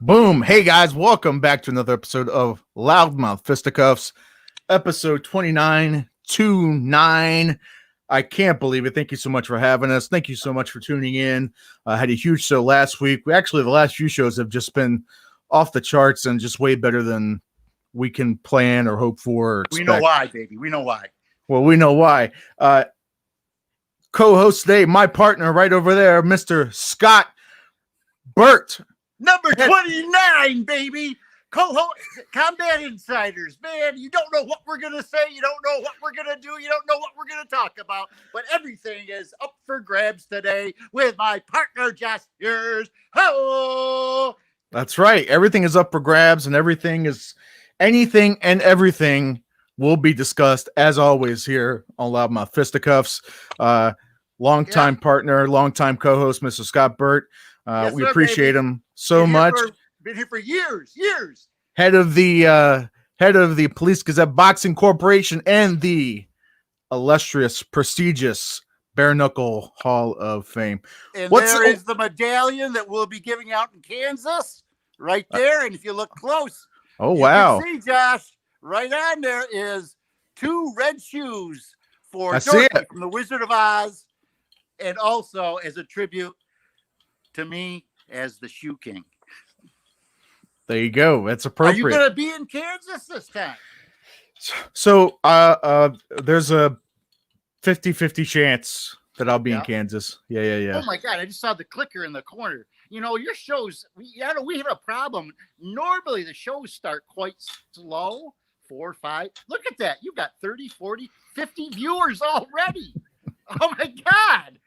Boom. Hey guys, welcome back to another episode of Loudmouth Fisticuffs, episode 2929. I can't believe it. Thank you so much for having us. Thank you so much for tuning in. Had a huge show last week. The last few shows have just been off the charts and just way better than we can plan or hope for or expect. We know why, baby. We know why. Well, we know why. Co-host today, my partner right over there, Mr. Scott Burt. Number 29, baby. Co-host, Combat Insiders. Man, you don't know what we're going to say. You don't know what we're going to do. You don't know what we're going to talk about. But everything is up for grabs today with my partner, Just Yours. Ho! That's right. Everything is up for grabs, and anything and everything will be discussed, as always, here on Loudmouth Fisticuffs. Longtime partner, longtime co-host, Mr. Scott Burt. Yes, we sir, appreciate baby. him so much. Been here for years. Head of the Police Gazette Boxing Corporation and the illustrious, prestigious Bare Knuckle Hall of Fame. And there is the medallion that we'll be giving out in Kansas, right there. And if you look close, oh wow, you can see, Josh, right on there is 2 red shoes for I Dorothy see it. from the Wizard of Oz, and also as a tribute to me as the Shoe King. There you go. That's appropriate. Are you going to be in Kansas this time? So there's a 50-50 chance that I'll be in Kansas. Yeah. Oh my God, I just saw the clicker in the corner. You know, your shows, we have a problem. Normally the shows start quite slow, 4 or 5. Look at that. You've got 30, 40, 50 viewers already. Oh my God.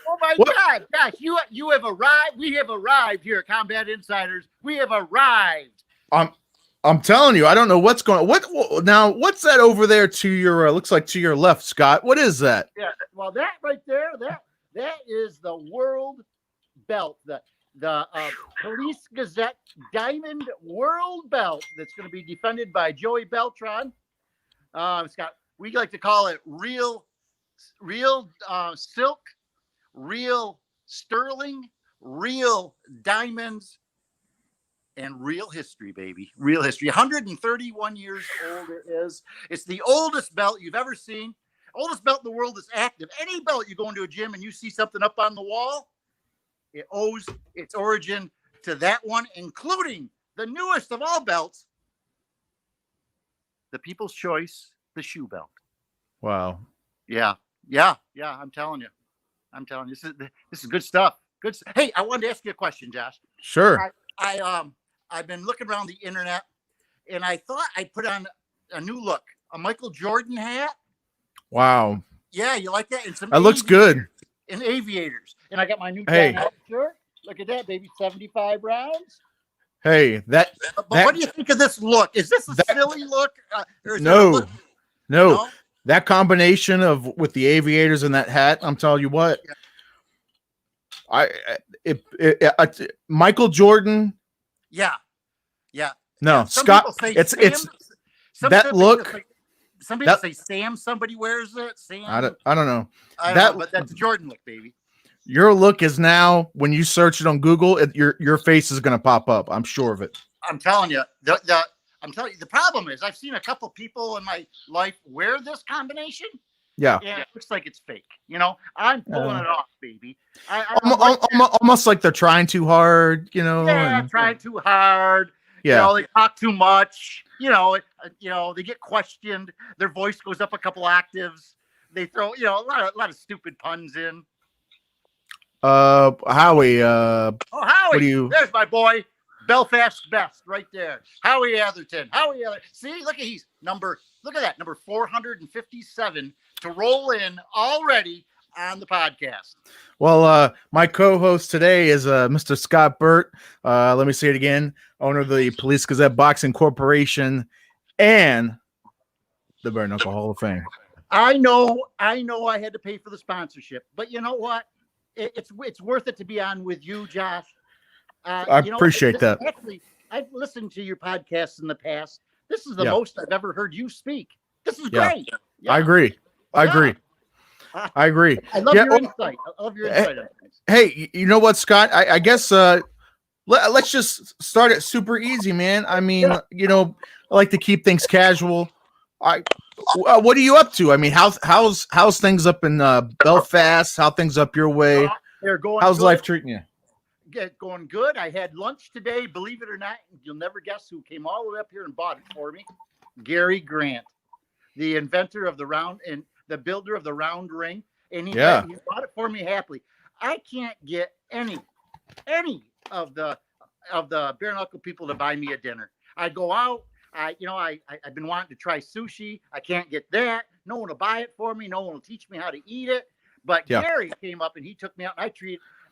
Oh my God, gosh, you have arrived. We have arrived here at Combat Insiders. We have arrived. I'm telling you, I don't know what's going on. What's that over there to your looks like to your left, Scott? What is that? Yeah, well, that right there, that is the world belt, the Police Gazette Diamond World Belt that's going to be defended by Joey Beltran. Scott, we like to call it real silk, real sterling, real diamonds, and real history, baby. Real history. 131 years old it is. It's the oldest belt you've ever seen. Oldest belt in the world is active. Any belt you go into a gym and you see something up on the wall, it owes its origin to that one, including the newest of all belts, the People's Choice, the shoe belt. Wow. Yeah. I'm telling you. This is good stuff. Good. Hey, I wanted to ask you a question, Josh. Sure. I've been looking around the internet, and I thought I'd put on a new look, a Michael Jordan hat. Wow. Yeah, you like that? And That looks good. And aviators. And I got my new shirt. Look at that, baby. 75 rounds. Hey, But what do you think of this look? Is this a silly look? No. That combination with the aviators and that hat, I'm telling you what. Michael Jordan. Yeah. No, some Scott. It's that look. Some people say Sam. Somebody wears it. Sam. I don't know. But that's a Jordan look, baby. Your look is now when you search it on Google, your face is going to pop up. I'm sure of it. I'm telling you. The problem is I've seen a couple people in my life wear this combination. Yeah. And it looks like it's fake. You know, I'm pulling it off, baby. Almost like they're trying too hard, you know. Yeah, trying too hard. Yeah. You know, they talk too much. You know, they get questioned. Their voice goes up a couple octaves. They throw, a lot of stupid puns in. Howie. Howie. There's my boy. Belfast best right there. Howie Atherton. See, look at that. Number 457 to roll in already on the podcast. Well, my co-host today is Mr. Scott Burt. Let me say it again. Owner of the Police Gazette Boxing Corporation and the Bare Knuckle Hall of Fame. I know I had to pay for the sponsorship, but you know what? It's worth it to be on with you, Josh. I appreciate that. Actually, I've listened to your podcasts in the past. This is the most I've ever heard you speak. This is great. Yeah. I agree. I agree. I love your insight. I love your insight. Hey, you know what, Scott? I guess let's just start it super easy, man. I mean, I like to keep things casual. What are you up to? I mean, how's things up in Belfast? How things up your way? They're going. How's good. life treating you? Going good. I had lunch today. Believe it or not, you'll never guess who came all the way up here and bought it for me. Gary Grant, the inventor of the round and the builder of the round ring, and he bought it for me happily. I can't get any of the bare knuckle people to buy me a dinner. I go out. I've been wanting to try sushi. I can't get that. No one will buy it for me. No one will teach me how to eat it. But Gary came up and he took me out, and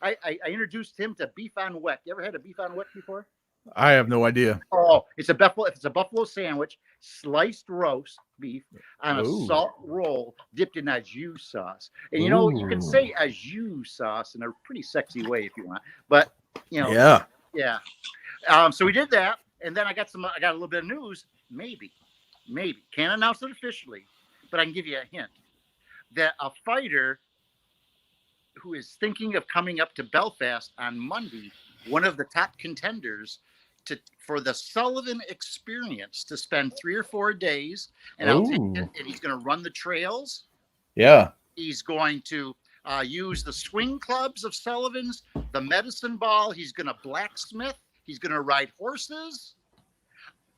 I introduced him to beef on weck. You ever had a beef on weck before? I have no idea. Oh, it's a buffalo sandwich, sliced roast beef on a salt roll dipped in a jus sauce. And you can say a jus sauce in a pretty sexy way if you want. But yeah. So we did that, and then I got a little bit of news. Maybe can't announce it officially, but I can give you a hint that a fighter who is thinking of coming up to Belfast on Monday, one of the top contenders for the Sullivan Experience, to spend 3 or 4 days, and he's going to run the trails. Yeah, he's going to use the swing clubs of Sullivan's, the medicine ball. He's going to blacksmith. He's going to ride horses.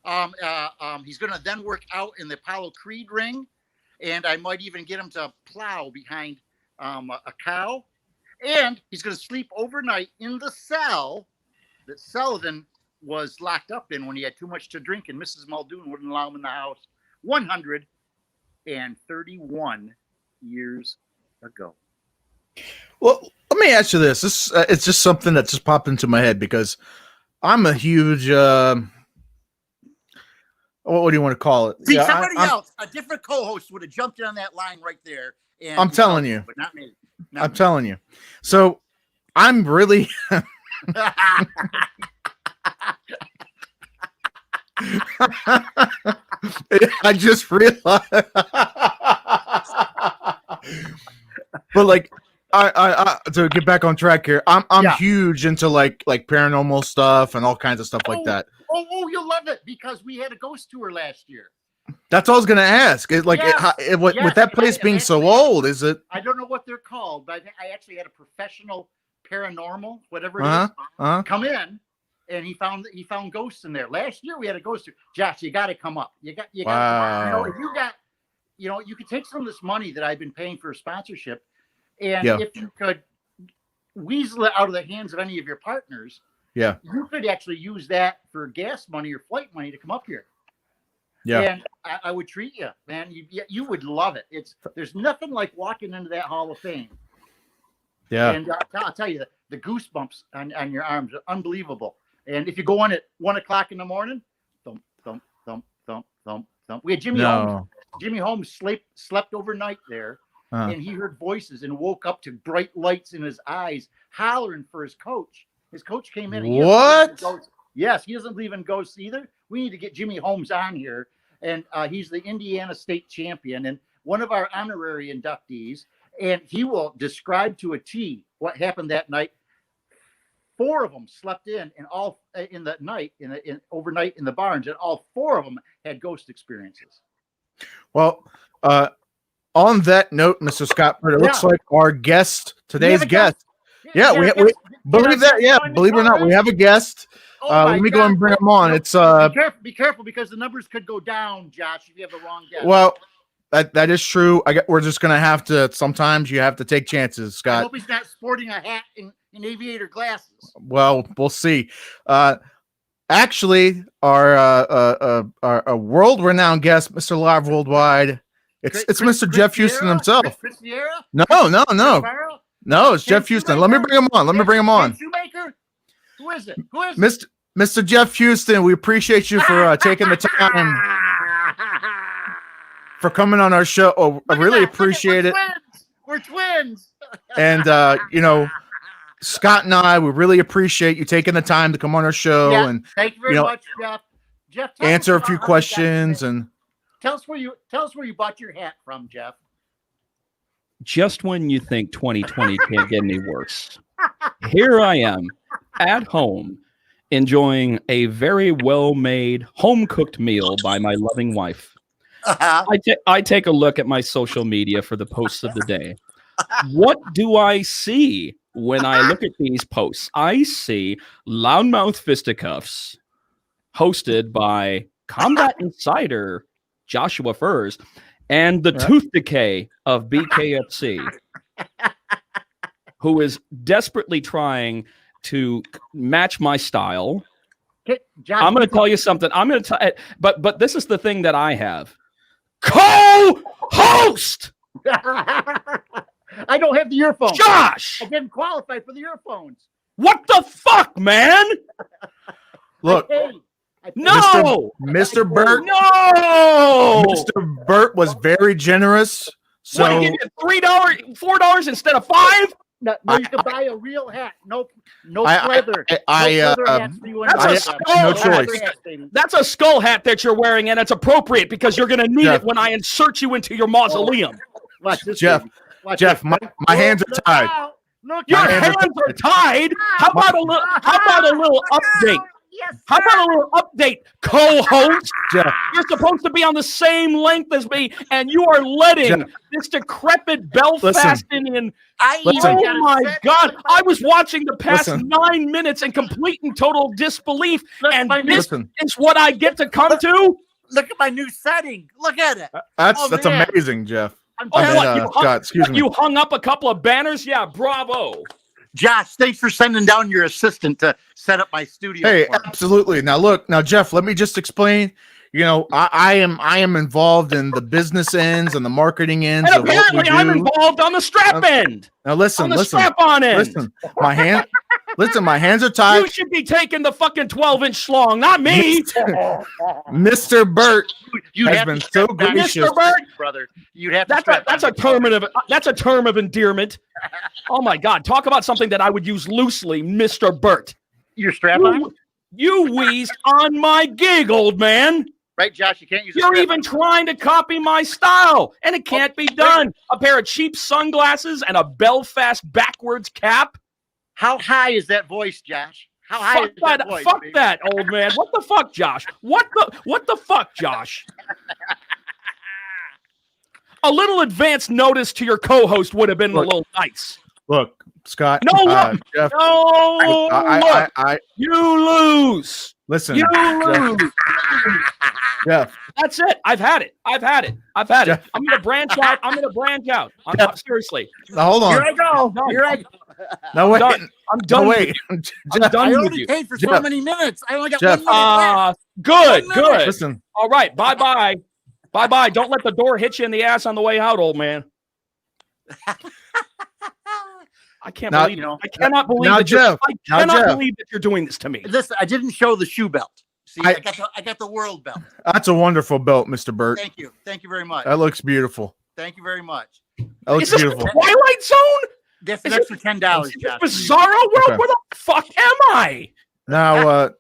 He's going to then work out in the Apollo Creed ring, and I might even get him to plow behind a cow, and he's going to sleep overnight in the cell that Sullivan was locked up in when he had too much to drink, and Mrs. Muldoon wouldn't allow him in the house 131 years ago. Well, let me ask you this. It's just something that just popped into my head because I'm a huge what do you want to call it? See, somebody else, a different co-host would have jumped in on that line right there. And I'm telling you, but not me. I'm telling you. So I'm really. I just realized. But like, I to get back on track here, I'm huge into like paranormal stuff and all kinds of stuff like that. Oh, you'll love it because we had a ghost tour last year. That's all I was going to ask. With that place being so old, is it? I don't know what they're called, but I actually had a professional paranormal, whatever it is, come in, and he found ghosts in there. Last year we had a ghost tour. Josh, you got to come up. You got. Wow. If you could take some of this money that I've been paying for a sponsorship, and if you could weasel it out of the hands of any of your partners, you could actually use that for gas money or flight money to come up here. Yeah, and I would treat you, man. You would love it. There's nothing like walking into that Hall of Fame. Yeah, and I'll tell you, the goosebumps on your arms are unbelievable. And if you go on at 1:00 in the morning, thump thump thump thump thump thump. We had Jimmy Holmes. Jimmy Holmes slept overnight there, and he heard voices and woke up to bright lights in his eyes, hollering for his coach. His coach came in. And what? Yes, he doesn't believe in ghosts either. We need to get Jimmy Holmes on here. And he's the Indiana state champion and one of our honorary inductees. And he will describe to a T what happened that night. 4 of them slept in, and all in the night, overnight in the barns, and all 4 of them had ghost experiences. Well, on that note, Mr. Scott, it looks like our guest, today's guest. We believe that. Yeah, believe it or not, we have a guest. Let me go and bring him on. It's be careful because the numbers could go down, Josh, if you have the wrong guest. Well, that is true. We're just gonna have to. Sometimes you have to take chances, Scott. I hope he's not sporting a hat and aviator glasses. Well, we'll see. Actually, our world-renowned guest, Mr. Live Worldwide, it's Mr. Jeff Houston himself. Chris Vieira? No, it's Jeff Houston. Let me bring him on. Shoemaker? Who is it? Mr. Jeff Houston, we appreciate you for taking the time for coming on our show. Oh, I really appreciate it. We're twins. And Scott and I, we really appreciate you taking the time to come on our show and thank you very much, Jeff. Jeff, answer a few questions and tell us where you bought your hat from, Jeff. Just when you think 2020 can't get any worse, here I am at home enjoying a very well-made, home-cooked meal by my loving wife. I take a look at my social media for the posts of the day. What do I see when I look at these posts? I see Loudmouth Fisticuffs, hosted by Combat Insider Joshua Furs, and the Tooth Decay of BKFC, who is desperately trying to match my style. Josh, I'm going to tell you something. I'm going to tell, but this is the thing that I have. Co-host. I don't have the earphones. Josh, I didn't qualify for the earphones. what the fuck, man? Look, No, Mr. Burt. no. Mr. Burt was very generous. So So give you $3, $4 instead of $5. No, you can buy a real hat. No I- leather. I- No leather hats for you and that's me. a no skull hat. choice. That's a skull hat that you're wearing, and it's appropriate because you're going to need Jeff. it when I insert you into your mausoleum. Watch this, Jeff, baby. Watch Jeff, this. my hands are Look tied. out. Look Your out. hands are tied. How about a little update? Yes, How about a little update, co-host? Jeff, You're supposed to be on the same length as me, and you are letting Jeff. this decrepit Belfastian. I Listen. even got Oh a my set God! with I was watching the past Listen. 9 minutes in complete and total disbelief, and my this listen. is what I get to come to. Look at my new setting. Look at it. That's Oh, man. amazing, Jeff. I'm Oh, I mean, what, telling you you. Scott, excuse me. You hung up a couple of banners? Yeah, bravo. Josh, thanks for sending down your assistant to set up my studio. Hey, for me. absolutely. Now look, Jeff, let me just explain. You know, I am involved in the business ends and the marketing ends And of what we apparently, I'm do. involved on the strap end, Now on listen, the listen, strap-on end. listen. My hands are You tied. should be taking the fucking 12-inch schlong, not me. Mr. Burt You'd has have been to strap so back, gracious. Mr. Burt. brother. You'd have to. That's a term of endearment. Oh my God! Talk about something that I would use loosely, Mr. Burt. Your strap on, You wheezed on my gig, old man. right, Josh? You can't use. a You're strap even on. trying to copy my style, and it can't be done. A pair of cheap sunglasses and a Belfast backwards cap. How high is that voice, Josh? How high Fuck is that that! voice? Fuck baby? that, old man. What the fuck, Josh? What the fuck, Josh? A little advance notice to your co-host would have been a little nice. Look, Scott. No, look. Jeff. No, look. I You lose. listen. You Jeff, lose. Jeff, That's it. I've had it. Jeff. I'm gonna branch out. I'm seriously. now hold Here on. I go. done. Here I go. No wait. Done. I'm No done. wait. I'm Jeff, done I with only you. paid for so Jeff. many minutes. I only got Jeff. 1 minute left. Good. 1 minute. Good. listen. All right. Bye bye. Bye bye. Don't let the door hit you in the ass on the way out, old man. I can't Now- believe it. I cannot believe now, that Jeff. I Now, cannot Jeff. believe that you're doing this to me. Listen, I didn't show the shoe belt. See, I- I got the world belt. That's a wonderful belt, Mr. Burt. Thank you. Thank you very much. That looks beautiful. Thank you very much. That looks Is this beautiful. the Twilight Zone? That's Is an extra $10, Is this Josh. Bizarro World? Okay. Where the fuck am I? Now,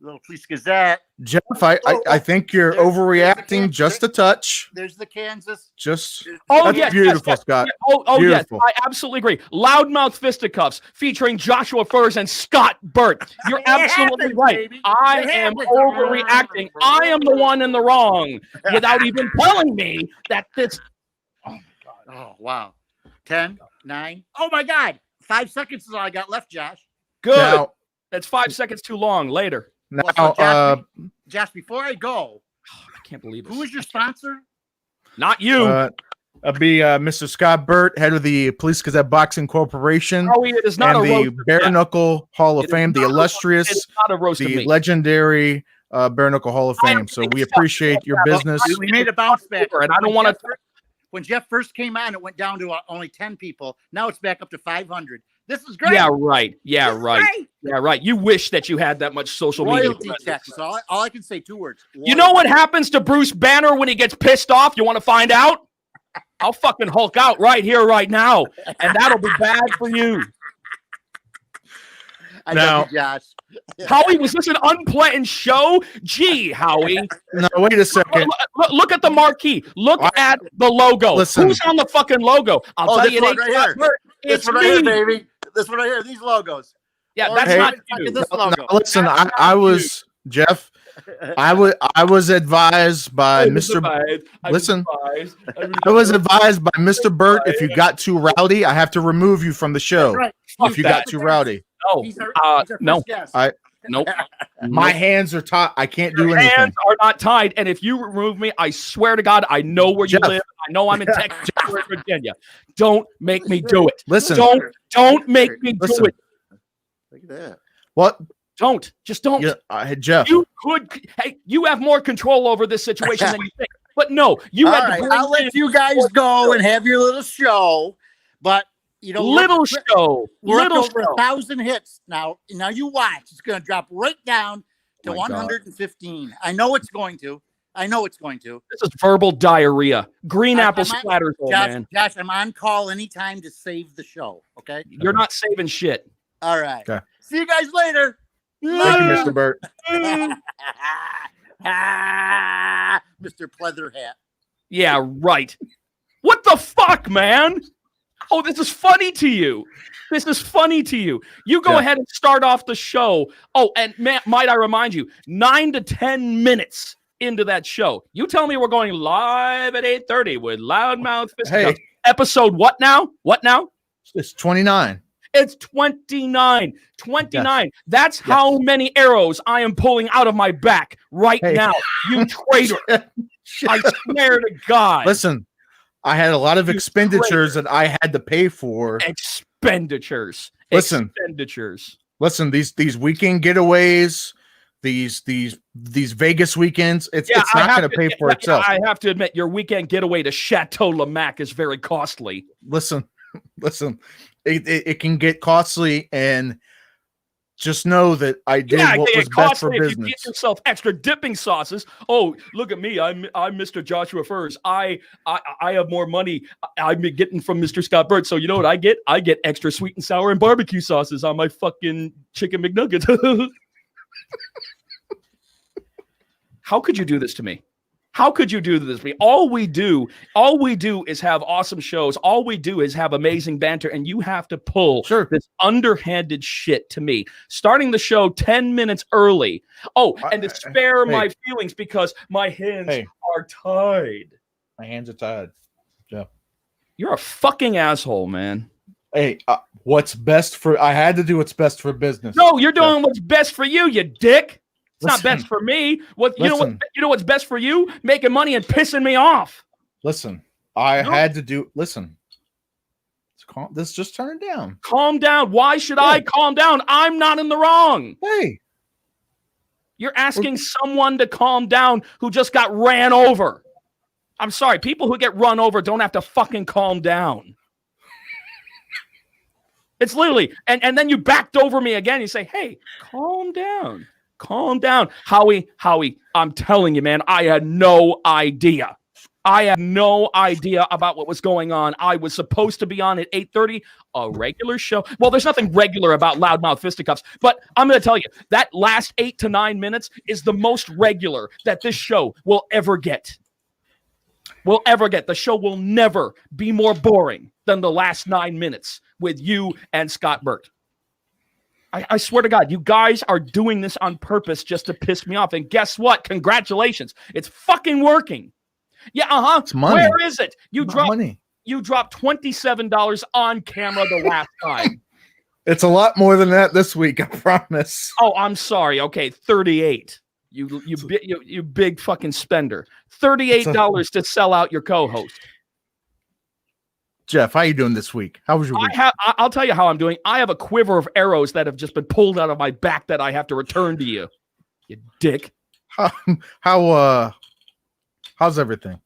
Little Police Gazette. Jeff, I think you're There's- overreacting just a touch. There's the Kansas. Just Oh, that's yes, beautiful, yes, Scott. yes. Oh, Beautiful. yes. I absolutely agree. Loudmouth Fisticuffs featuring Joshua Furs and Scott Burt. You're It absolutely happens, right. baby. I It am happens. overreacting. I am the one in the wrong without even telling me that this. Oh, wow. 10, 9. Oh, my God. 5 seconds is all I got left, Josh. Good. Now, That's 5 seconds too long. Later. now, Well, so Josh, before I go, I can't believe who it. is your sponsor? Not you. I'll be Mr. Scott Burt, head of the Police Gazette Boxing Corporation, Oh, it is not and a the roast. Bare Knuckle Hall of It is Fame, the not a- illustrious, It's not a roast of the meat. legendary Bare Knuckle Hall of I am Fame. So getting we stuck. appreciate your business. We made a bounce back. And I don't want to. When Jeff first came on, it went down to only 10 people. Now it's back up to 500. This is great. Yeah, right. Yeah, This is right. great. Yeah, right. You wish that you had that much social media. Royalty checks. That's all I can say. 2 words. You know what happens to Bruce Banner when he gets pissed off? You want to find out? I'll fucking Hulk out right here, right now, and that'll be bad for you. I Now- love you, Josh. Howie, was this an unplanned show? Gee, Howie. No, wait a second. Look at the marquee. Look at the logo. Listen. Who's on the fucking logo? I'll tell this you, one it right ain't here. Scott Burt. This It's one right here, me. baby. This one right here. These logos. Yeah, Or that's Hey, not look you. at this Now, logo. listen, That's I not was Jeff. I was advised by Mr. Listen, I was advised by Mr. Burt. If you got too rowdy, I have to remove you from the That's show. right. If you got too rowdy, No, He's our no, first guest. nope. my Nope. hands are tied. I can't do Your anything. hands are not tied, and if you remove me, I swear to God, I know where you Jeff. live. I know I'm in Texas or Virginia. Don't make me do it. Listen, Don't make me do listen. it. Look at that. What? Just don't. Yeah, Jeff. You could. Hey, you have more control over this situation than you think. But no, you All had right, to. I'll let you guys go and have your little show, but you know, Little show. we're up to Little over show. 1,000 hits now. Now you watch; it's going to drop right down to My God. 115. I know it's going to. I know it's going to. This is verbal diarrhea. Green apple I'm on- splatters, old man. Josh, I'm on call anytime to save the show. Okay. You're not saving shit. All right. Okay. See you guys later. Thank you, Mr. Burt. Mr. Pleather Hat. Yeah, right. What the fuck, man? Oh, this is funny to you. This is funny to you. You go Yeah. ahead and start off the show. Oh, and might I remind you, 9 to 10 minutes into that show, you tell me we're going live at 8:30 with Loudmouth Fisticuffs. Hey. Episode what now? What now? It's 29. It's 29. 29. That's how many arrows I am pulling out of my back right Hey. now. You traitor. I swear to God. Listen, I had a lot of You expenditures that I had to pay for. Expenditures. Listen. Expenditures. Listen, these weekend getaways, these Vegas weekends, it's not going to pay for itself. I have to admit, your weekend getaway to Chateau Lamac is very costly. Listen, it can get costly, and just know that I did what was best for if business. you get yourself extra dipping sauces. Oh, look at me! I'm Mr. Joshua Furs. I have more money I'm getting from Mr. Scott Burt. So you know what I get? I get extra sweet and sour and barbecue sauces on my fucking chicken McNuggets. How could you do this to me? How could you do this to me? All we do is have awesome shows. All we do is have amazing banter, and you have to pull this underhanded shit to me. Starting the show 10 minutes early. Oh, and to spare my feelings because my hands are tied. My hands are tied. Yeah. You're a fucking asshole, man. Hey, I had to do what's best for business. No, you're doing what's best for you, you dick. It's not best for me. You know what's best for you? Making money and pissing me off. Listen, had to do. Listen, let's just turn it down. Calm down. Why should I calm down? I'm not in the wrong. Hey, you're asking someone to calm down who just got ran over. I'm sorry. People who get run over don't have to fucking calm down. It's literally, and then you backed over me again. You say, "Hey, calm down." Calm down. Howie, I'm telling you, man, I had no idea. I had no idea about what was going on. I was supposed to be on at 8:30, a regular show. Well, there's nothing regular about Loudmouth Fisticuffs, but I'm going to tell you, that last 8 to 9 minutes is the most regular that this show will ever get. The show will never be more boring than the last 9 minutes with you and Scott Burt. I swear to God, you guys are doing this on purpose just to piss me off. And guess what? Congratulations. It's fucking working. Yeah, It's money. Where is it? You dropped money. You dropped $27 on camera the last time. It's a lot more than that this week, I promise. Oh, I'm sorry. Okay, 38. You big fucking spender. $38 to sell out your co-host. Jeff, how you doing this week? How was your week? I'll tell you how I'm doing. I have a quiver of arrows that have just been pulled out of my back that I have to return to you. You dick. How's everything?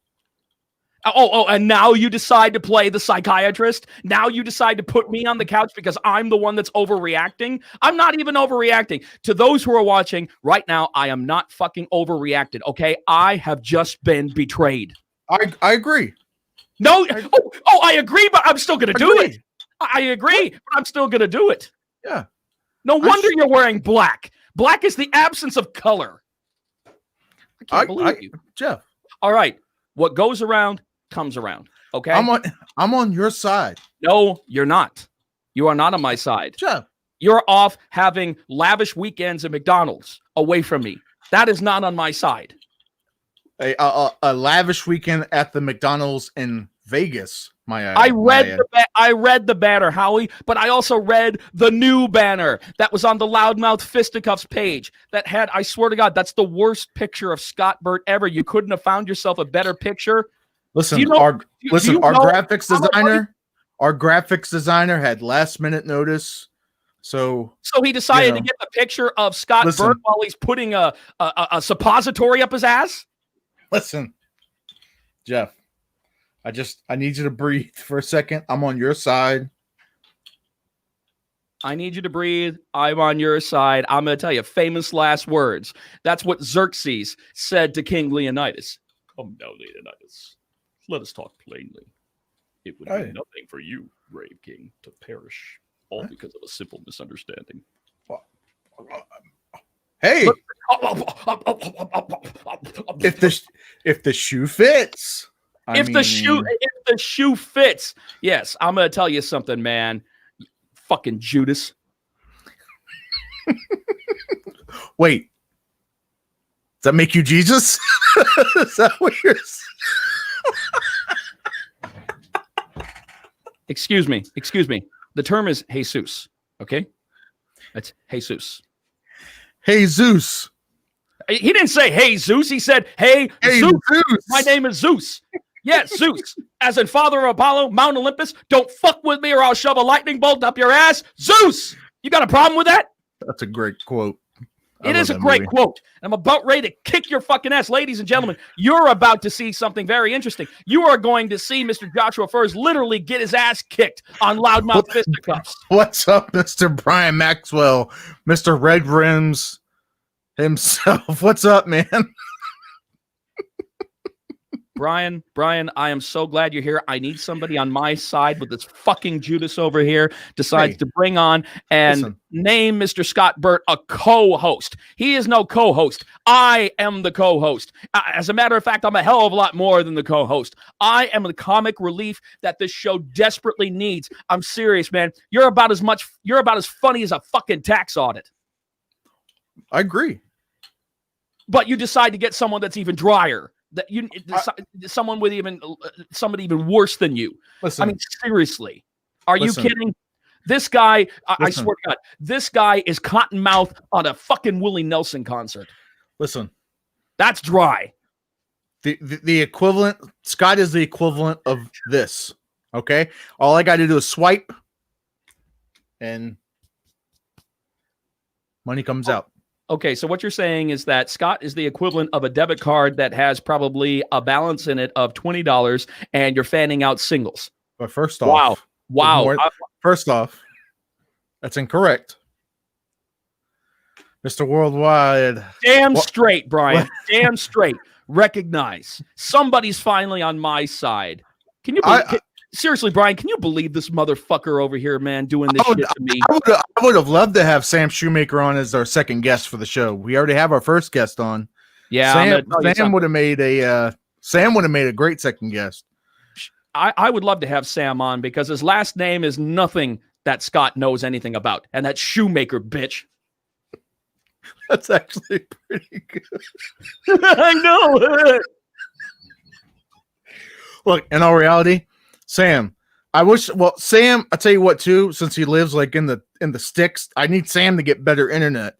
Oh, and now you decide to play the psychiatrist? Now you decide to put me on the couch because I'm the one that's overreacting? I'm not even overreacting. To those who are watching right now, I am not fucking overreacted, okay? I have just been betrayed. I agree. No, I agree, but I'm still going to do it. I agree, but I'm still going to do it. Yeah. No wonder you're wearing black. Black is the absence of color. I can't believe you. Jeff. All right. What goes around comes around. Okay. I'm on your side. No, you're not. You are not on my side. Jeff. You're off having lavish weekends at McDonald's away from me. That is not on my side. A lavish weekend at the McDonald's in Vegas. I read the banner, Howie, but I also read the new banner that was on the Loudmouth Fisticuffs page that had, I swear to God, that's the worst picture of Scott Burt ever. You couldn't have found yourself a better picture. Listen, our graphics designer had last minute notice. So he decided to get the picture of Scott Burt while he's putting a suppository up his ass. Listen, Jeff, I need you to breathe for a second. I'm on your side. I need you to breathe. I'm on your side. I'm going to tell you famous last words. That's what Xerxes said to King Leonidas. Come now, Leonidas. Let us talk plainly. It would be nothing for you, brave king, to perish, all because of a simple misunderstanding. Hey, if the shoe fits. If the shoe fits. Yes, I'm going to tell you something, man. Fucking Judas. Wait. Does that make you Jesus? Is that what you're saying? Excuse me. The term is Jesus, okay? That's Jesus. Hey, Zeus. He didn't say, hey, Zeus. He said, hey Zeus. My name is Zeus. Yes, Zeus. As in father of Apollo, Mount Olympus. Don't fuck with me or I'll shove a lightning bolt up your ass. Zeus. You got a problem with that? That's a great quote. It is a great quote. I'm about ready to kick your fucking ass. Ladies and gentlemen, you're about to see something very interesting. You are going to see Mr. Joshua Furs literally get his ass kicked on Loudmouth Fisticuffs. What's up, Mr. Brian Maxwell? Mr. Red Rims himself. What's up, man? Brian, I am so glad you're here. I need somebody on my side with this fucking Judas over here decides to bring on and name Mr. Scott Burt a co-host. He is no co-host. I am the co-host. As a matter of fact, I'm a hell of a lot more than the co-host. I am the comic relief that this show desperately needs. I'm serious, man. You're about as funny as a fucking tax audit. I agree. But you decide to get someone that's even drier. That someone with somebody even worse than you. Listen, I mean, seriously, are you kidding? This guy, I swear to God, this guy is Cottonmouth on a fucking Willie Nelson concert. Listen, that's dry. The equivalent, Scott is the equivalent of this. Okay, all I got to do is swipe, and money comes out. Okay, so what you're saying is that Scott is the equivalent of a debit card that has probably a balance in it of $20, and you're fanning out singles. But first off, first off, that's incorrect, Mr. Worldwide. Damn straight, Brian. Damn straight. Recognize somebody's finally on my side. Can you believe? Seriously, Brian, can you believe this motherfucker over here, man, doing this shit to me? I would have loved to have Sam Shoemaker on as our second guest for the show. We already have our first guest on. Yeah, Sam would have made a great second guest. I would love to have Sam on because his last name is nothing that Scott knows anything about, and that's Shoemaker, bitch. That's actually pretty good. I know. Look, in all reality, Sam, Sam, I tell you what too, since he lives like in the sticks, I need Sam to get better internet.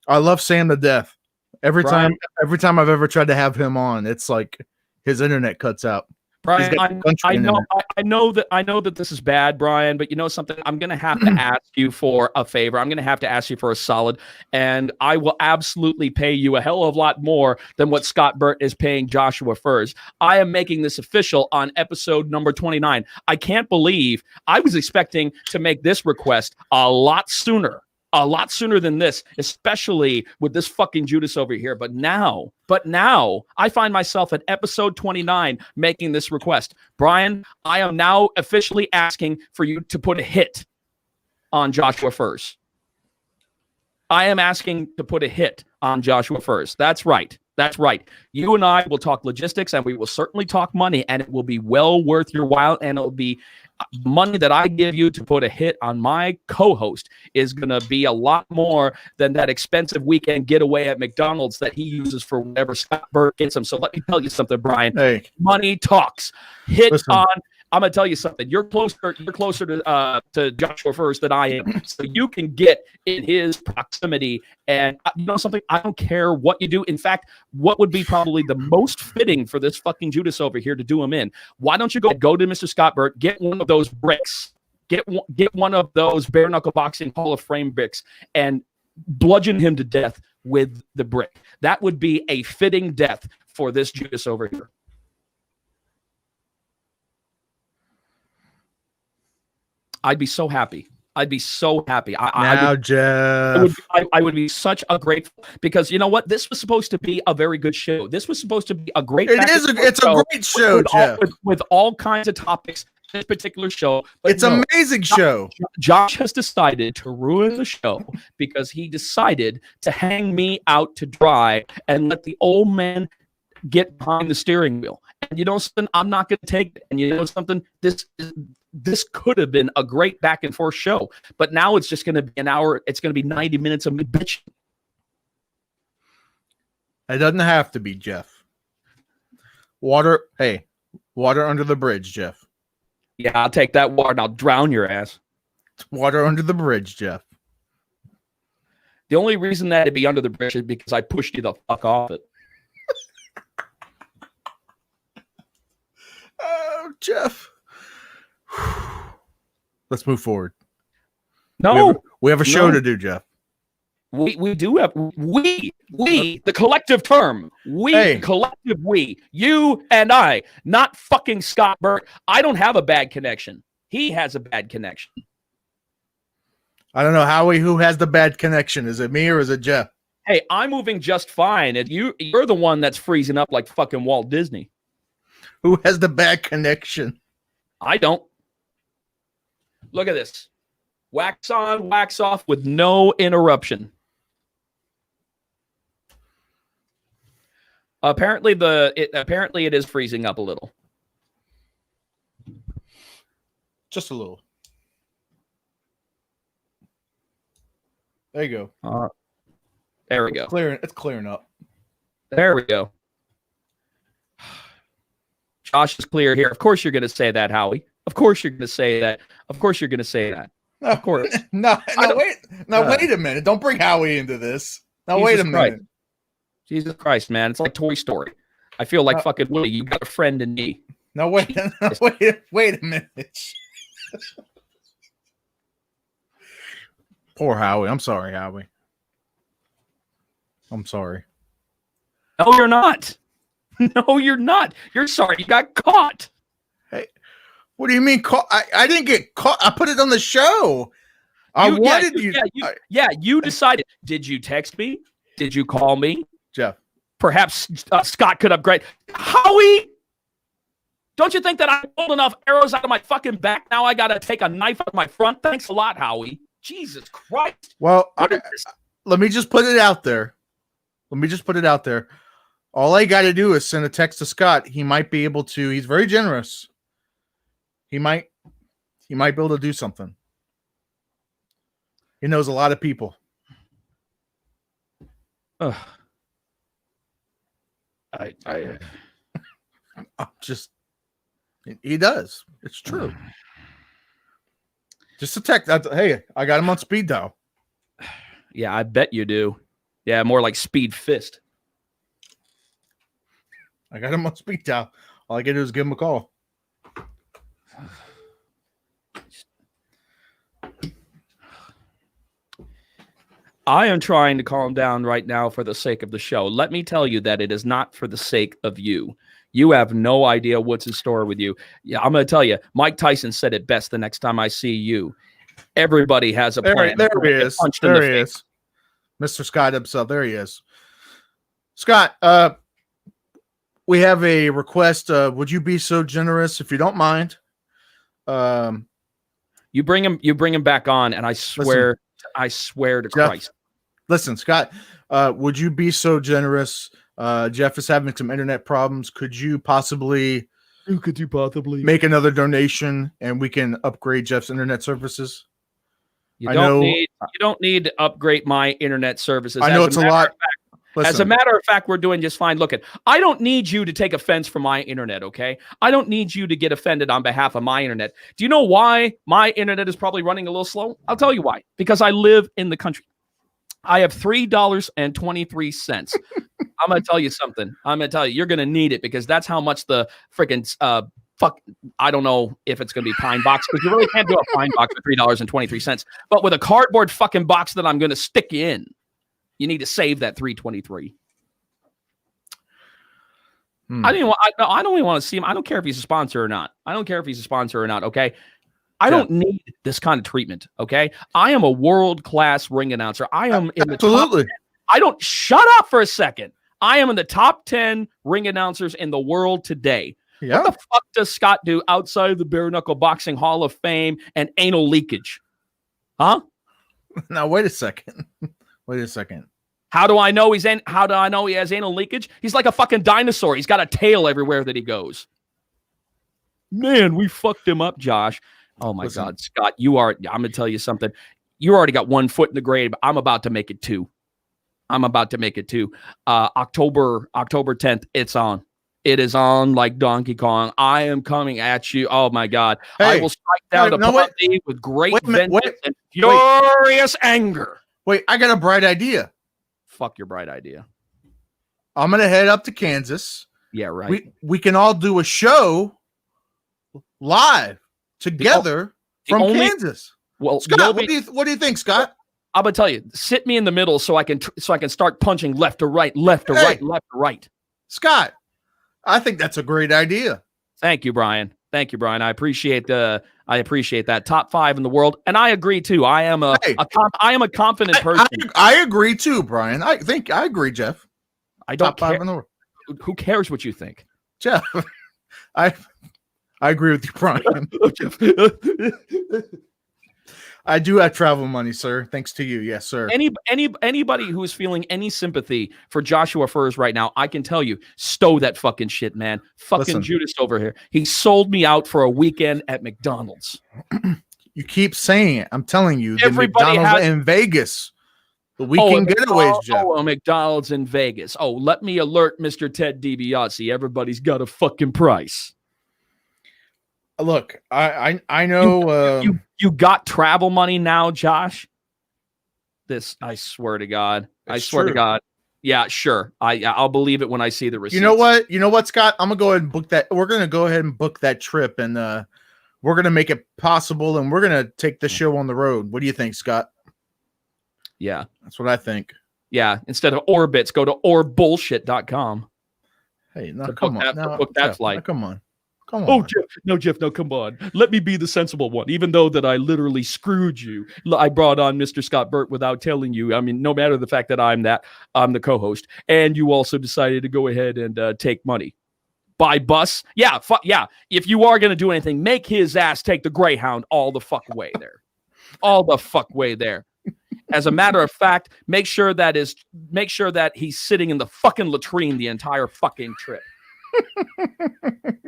I love Sam to death. Every time I've ever tried to have him on, it's like his internet cuts out. Brian, I know that this is bad, Brian, but you know something? I'm going to have to ask you for a favor. I'm going to have to ask you for a solid, and I will absolutely pay you a hell of a lot more than what Scott Burt is paying Joshua Furs. I am making this official on episode number 29. I can't believe I was expecting to make this request a lot sooner than this, especially with this fucking Judas over here. But now I find myself at episode 29 making this request. Brian, I am now officially asking for you to put a hit on Joshua Furs. I am asking to put a hit on Joshua Furs. That's right. That's right. You and I will talk logistics, and we will certainly talk money, and it will be well worth your while, and it'll be money that I give you to put a hit on my co-host is going to be a lot more than that expensive weekend getaway at McDonald's that he uses for whatever Scott Burke gets him. So let me tell you something, Brian. Hey, money talks. Hit listen. on. I'm gonna tell you something. You're closer to Joshua first than I am, so you can get in his proximity. And you know something? I don't care what you do. In fact, what would be probably the most fitting for this fucking Judas over here to do him in? Why don't you go to Mr. Scott Burt, get one of those bricks, get one of those bare knuckle boxing Hall of Fame bricks, and bludgeon him to death with the brick. That would be a fitting death for this Judas over here. I'd be so happy. I'd be so happy. Jeff. I would be such a grateful, because you know what? This was supposed to be a very good show. This was supposed to be a great. It's a great show, Jeff. With all kinds of topics. This particular show, but it's an amazing show. Josh has decided to ruin the show because he decided to hang me out to dry and let the old man get behind the steering wheel. And you know something? I'm not going to take it. And you know something? This could have been a great back and forth show, but now it's just going to be an hour. It's going to be 90 minutes of me bitching. It doesn't have to be, Jeff. Water under the bridge, Jeff. Yeah, I'll take that water and I'll drown your ass. Water under the bridge, Jeff. The only reason that it'd be under the bridge is because I pushed you the fuck off it. Oh, Jeff. Let's move forward. No, we have a show to do, Jeff. We do have the collective term. Collective we. You and I, not fucking Scott Burke. I don't have a bad connection. He has a bad connection. I don't know, Howie, who has the bad connection. Is it me or is it Jeff? Hey, I'm moving just fine. And you're the one that's freezing up like fucking Walt Disney. Who has the bad connection? I don't. Look at this. Wax on, wax off with no interruption. Apparently it is freezing up a little. Just a little. There you go. There we go. It's clearing up. There we go. Josh is clear here. Of course you're going to say that, Howie. Of course you're going to say that. Of course you're going to say that. No, of course. Wait a minute. Don't bring Howie into this. Now, wait a minute. Jesus Christ, man. It's like Toy Story. I feel like fucking Woody. You got a friend in me. No, wait a minute. Poor Howie. I'm sorry, Howie. I'm sorry. No, you're not. No, you're not. You're sorry. You got caught. Hey, what do you mean caught? I didn't get caught. I put it on the show. You decided. Did you text me? Did you call me? Jeff. Perhaps Scott could upgrade. Howie! Don't you think that I pulled enough arrows out of my fucking back? Now I got to take a knife out of my front? Thanks a lot, Howie. Jesus Christ. Well, let me just put it out there. All I got to do is send a text to Scott. He might be able to. He's very generous. He might be able to do something. He knows a lot of people. He does. It's true. Just a text. Hey, I got him on speed dial. Yeah, I bet you do. Yeah, more like speed fist. I got him on speed dial. All I got to do is give him a call. I am trying to calm down right now for the sake of the show. Let me tell you that it is not for the sake of you. You have no idea what's in store with you. Yeah, I'm going to tell you, Mike Tyson said it best the next time I see you. Everybody has a plan. There he is. There he is. Mr. Scott himself. There he is. Scott, we have a request. Would you be so generous, if you don't mind? You bring him back on, and I swear to Jeff, Christ. Listen, Scott, would you be so generous Jeff is having some internet problems. Could you possibly Who make another donation and we can upgrade Jeff's internet services? You don't need to upgrade my internet services. I know it's a lot. As a matter of fact, we're doing just fine. Look, I don't need you to take offense for my internet, okay? I don't need you to get offended on behalf of my internet. Do you know why my internet is probably running a little slow? I'll tell you why. Because I live in the country. I have $3.23. I'm going to tell you something. I'm going to tell you, you're going to need it because that's how much the freaking I don't know if it's going to be Pine Box because you really can't do a Pine Box for $3.23. But with a cardboard fucking box that I'm going to stick you in, you need to save that $3.23. I don't even want to see him. I don't care if he's a sponsor or not. Okay. I don't need this kind of treatment. Okay. I am a world-class ring announcer. I am in the top 10. I don't shut up for a second. I am in the top 10 ring announcers in the world today. Yeah. What the fuck does Scott do outside of the Bare Knuckle Boxing Hall of Fame and anal leakage? Huh? Now, wait a second. How do I know he has anal leakage? He's like a fucking dinosaur. He's got a tail everywhere that he goes. Man, we fucked him up, Josh. Oh my God, Scott, I'm gonna tell you something. You already got 1 foot in the grave. I'm about to make it 2. October 10th, it's on. It is on like Donkey Kong. I am coming at you. Oh my God. Hey, I will strike down the party with great vengeance and furious anger. Wait, I got a bright idea. Fuck your bright idea. I'm going to head up to Kansas. Yeah, right. We can all do a show live together from Kansas. Well, Scott, what do you think, Scott? I'm going to tell you, sit me in the middle so I can start punching left to right, left to right. Scott, I think that's a great idea. Thank you, Brian. I appreciate that. Top 5 in the world, and I agree too. I am a confident person. I agree too, Brian. I agree, Jeff. I don't Top 5 in the world. Who cares what you think, Jeff? I agree with you, Brian. Jeff. I do have travel money, sir. Thanks to you. Yes, sir. Anybody who is feeling any sympathy for Joshua Furs right now, I can tell you, stow that fucking shit, man. Fucking Judas over here. He sold me out for a weekend at McDonald's. You keep saying it. I'm telling you. Everybody McDonald's in Vegas. The weekend getaways, Jeff. Oh, a McDonald's in Vegas. Oh, let me alert Mr. Ted DiBiase. Everybody's got a fucking price. Look, I know you got travel money now, Josh. I swear to God. To God. Yeah, sure. I'll believe it when I see the receipt. You know what, Scott? I'm gonna go ahead and book that. We're gonna go ahead and book that trip, and we're gonna make it possible, and we're gonna take the show on the road. What do you think, Scott? Yeah, that's what I think. Yeah, instead of Orbitz, go to orbullshit.com. Hey, now come on, book that flight. Come on. Jeff, come on. Let me be the sensible one. Even though that I literally screwed you. I brought on Mr. Scott Burt without telling you. I mean, no matter the fact that I'm the co-host. And you also decided to go ahead and take money. By bus? Yeah, yeah. If you are going to do anything, make his ass take the Greyhound all the fuck way there. All the fuck way there. As a matter of fact, make sure that he's sitting in the fucking latrine the entire fucking trip.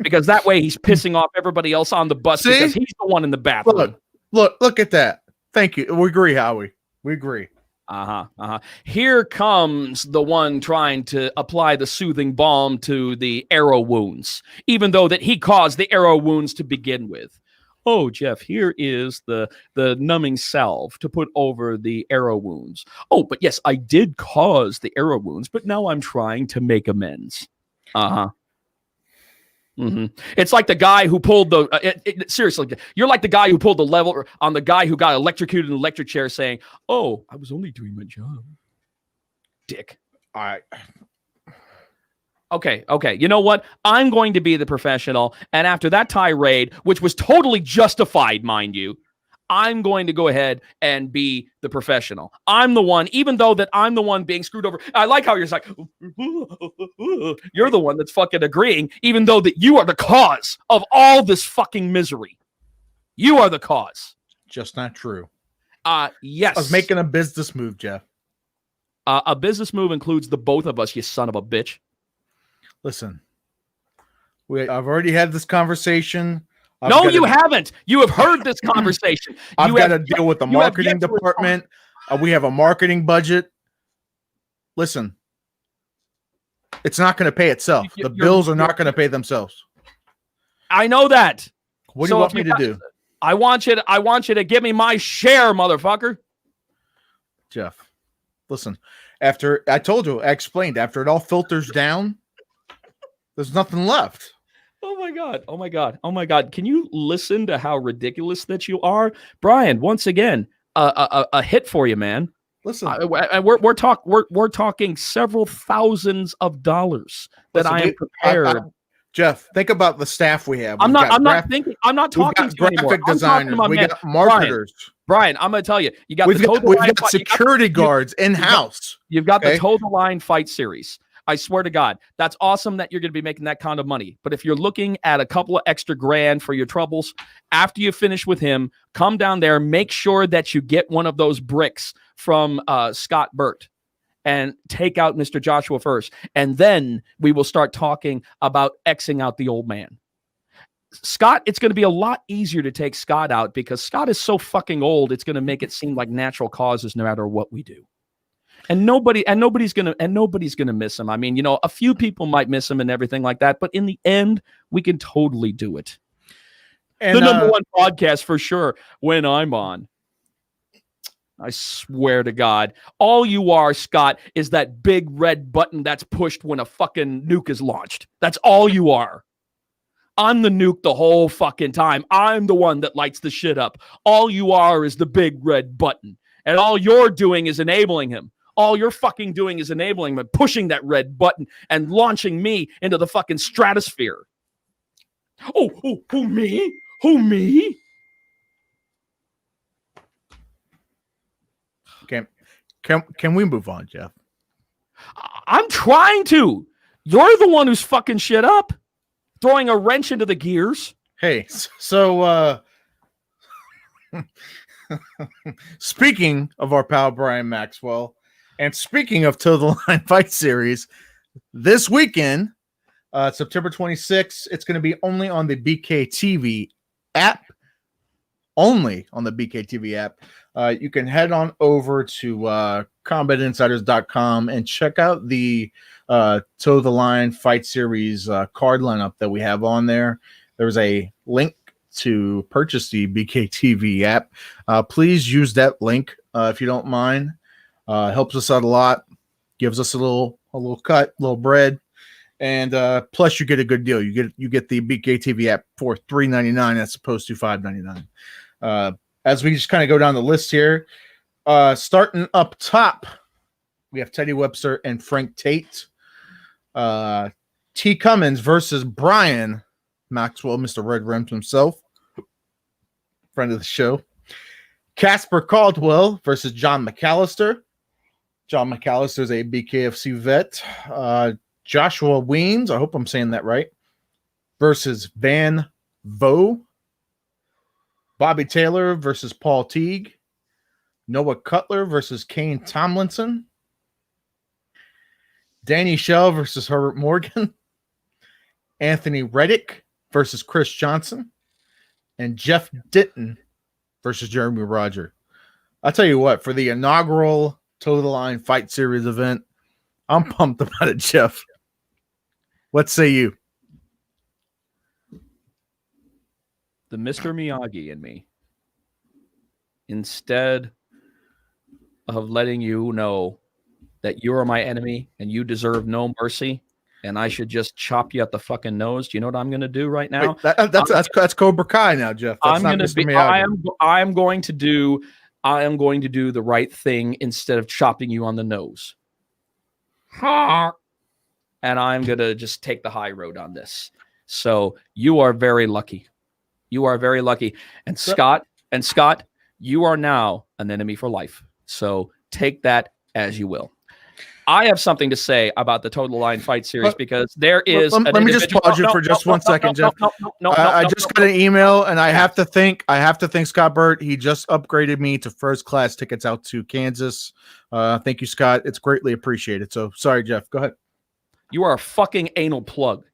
Because that way he's pissing off everybody else on the bus because he's the one in the bathroom. Look at that. Thank you. We agree, Howie. We agree. Here comes the one trying to apply the soothing balm to the arrow wounds, even though that he caused the arrow wounds to begin with. Oh, Jeff, here is the numbing salve to put over the arrow wounds. Oh, but yes, I did cause the arrow wounds, but now I'm trying to make amends. Mm-hmm. It's like the guy who pulled seriously, you're like the guy who pulled the lever on the guy who got electrocuted in an electric chair saying, "Oh, I was only doing my job." Dick. All right. Okay. You know what? I'm going to be the professional. And after that tirade, which was totally justified, mind you, I'm going to go ahead and be the professional. I'm the one, even though that I'm the one being screwed over. I like how you're like, you're the one that's fucking agreeing, even though that you are the cause of all this fucking misery. You are the cause. Just not true. Yes. I was making a business move, Jeff. A business move includes the both of us, you son of a bitch. Listen, I've already had this conversation. No, you haven't. You have heard this conversation. I've got to deal with the marketing department. We have a marketing budget. Listen, it's not going to pay itself. The bills are not going to pay themselves. I know that. What do you want me to do? I want you to give me my share, motherfucker. Jeff, listen. After I told you, I explained. After it all filters down, there's nothing left. Oh my God. Oh my God. Oh my God. Can you listen to how ridiculous that you are? Brian, once again, a hit for you, man. Listen, we're talking several thousands of dollars that I am prepared. Jeff, think about the staff we have. I'm not talking to you anymore. Graphic designers. We got marketers. Brian, I'm going to tell you, we've got security guards in-house. You've got the Toe the Line fight series. I swear to God, that's awesome that you're going to be making that kind of money. But if you're looking at a couple of extra grand for your troubles, after you finish with him, come down there, make sure that you get one of those bricks from Scott Burt and take out Mr. Joshua first. And then we will start talking about Xing out the old man. Scott, it's going to be a lot easier to take Scott out because Scott is so fucking old. It's going to make it seem like natural causes no matter what we do. And nobody's gonna miss him. I mean, a few people might miss him and everything like that, but in the end, we can totally do it. And the number one podcast for sure when I'm on. I swear to God, all you are, Scott, is that big red button that's pushed when a fucking nuke is launched. That's all you are. I'm the nuke the whole fucking time. I'm the one that lights the shit up. All you are is the big red button, and all you're doing is enabling him. All you're fucking doing is enabling him, pushing that red button and launching me into the fucking stratosphere. Oh, who me? Who me? Can we move on, Jeff? I'm trying to. You're the one who's fucking shit up, throwing a wrench into the gears. Hey, so speaking of our pal Brian Maxwell. And speaking of Toe the Line Fight Series, this weekend, September 26th, it's going to be only on the BKTV app. Only on the BKTV app. You can head on over to combatinsiders.com and check out the Toe the Line Fight Series card lineup that we have on there. There's a link to purchase the BKTV app. Please use that link if you don't mind. Helps us out a lot, gives us a little cut, a little bread, and plus you get a good deal. You get the BKTV app for $3.99 as opposed to $5.99. As we just kind of go down the list here, starting up top, we have Teddy Webster and Frank Tate. T. Cummins versus Brian Maxwell, Mr. Red Rims himself, friend of the show. Casper Caldwell versus John McAllister. John McAllister is a BKFC vet. Joshua Weems, I hope I'm saying that right, versus Van Vo. Bobby Taylor versus Paul Teague. Noah Cutler versus Kane Tomlinson. Danny Shell versus Herbert Morgan. Anthony Reddick versus Chris Johnson. And Jeff Denton versus Jeremy Roger. I'll tell you what, for the inaugural Toe the Line Fight Series event, I'm pumped about it, Jeff. What say you? The Mr. Miyagi in me, instead of letting you know that you are my enemy and you deserve no mercy and I should just chop you at the fucking nose, do you know what I'm going to do right now? Wait, that's Cobra Kai now, Jeff. That's I am going to do the right thing instead of chopping you on the nose. And I'm going to just take the high road on this. So you are very lucky. You are very lucky. And Scott, you are now an enemy for life. So take that as you will. I have something to say about the Total Line Fight Series because there is. Let me just pause you for just 1 second, Jeff. I just got an email, and I have to thank Scott Burt. He just upgraded me to first class tickets out to Kansas. Thank you, Scott. It's greatly appreciated. So sorry, Jeff. Go ahead. You are a fucking anal plug.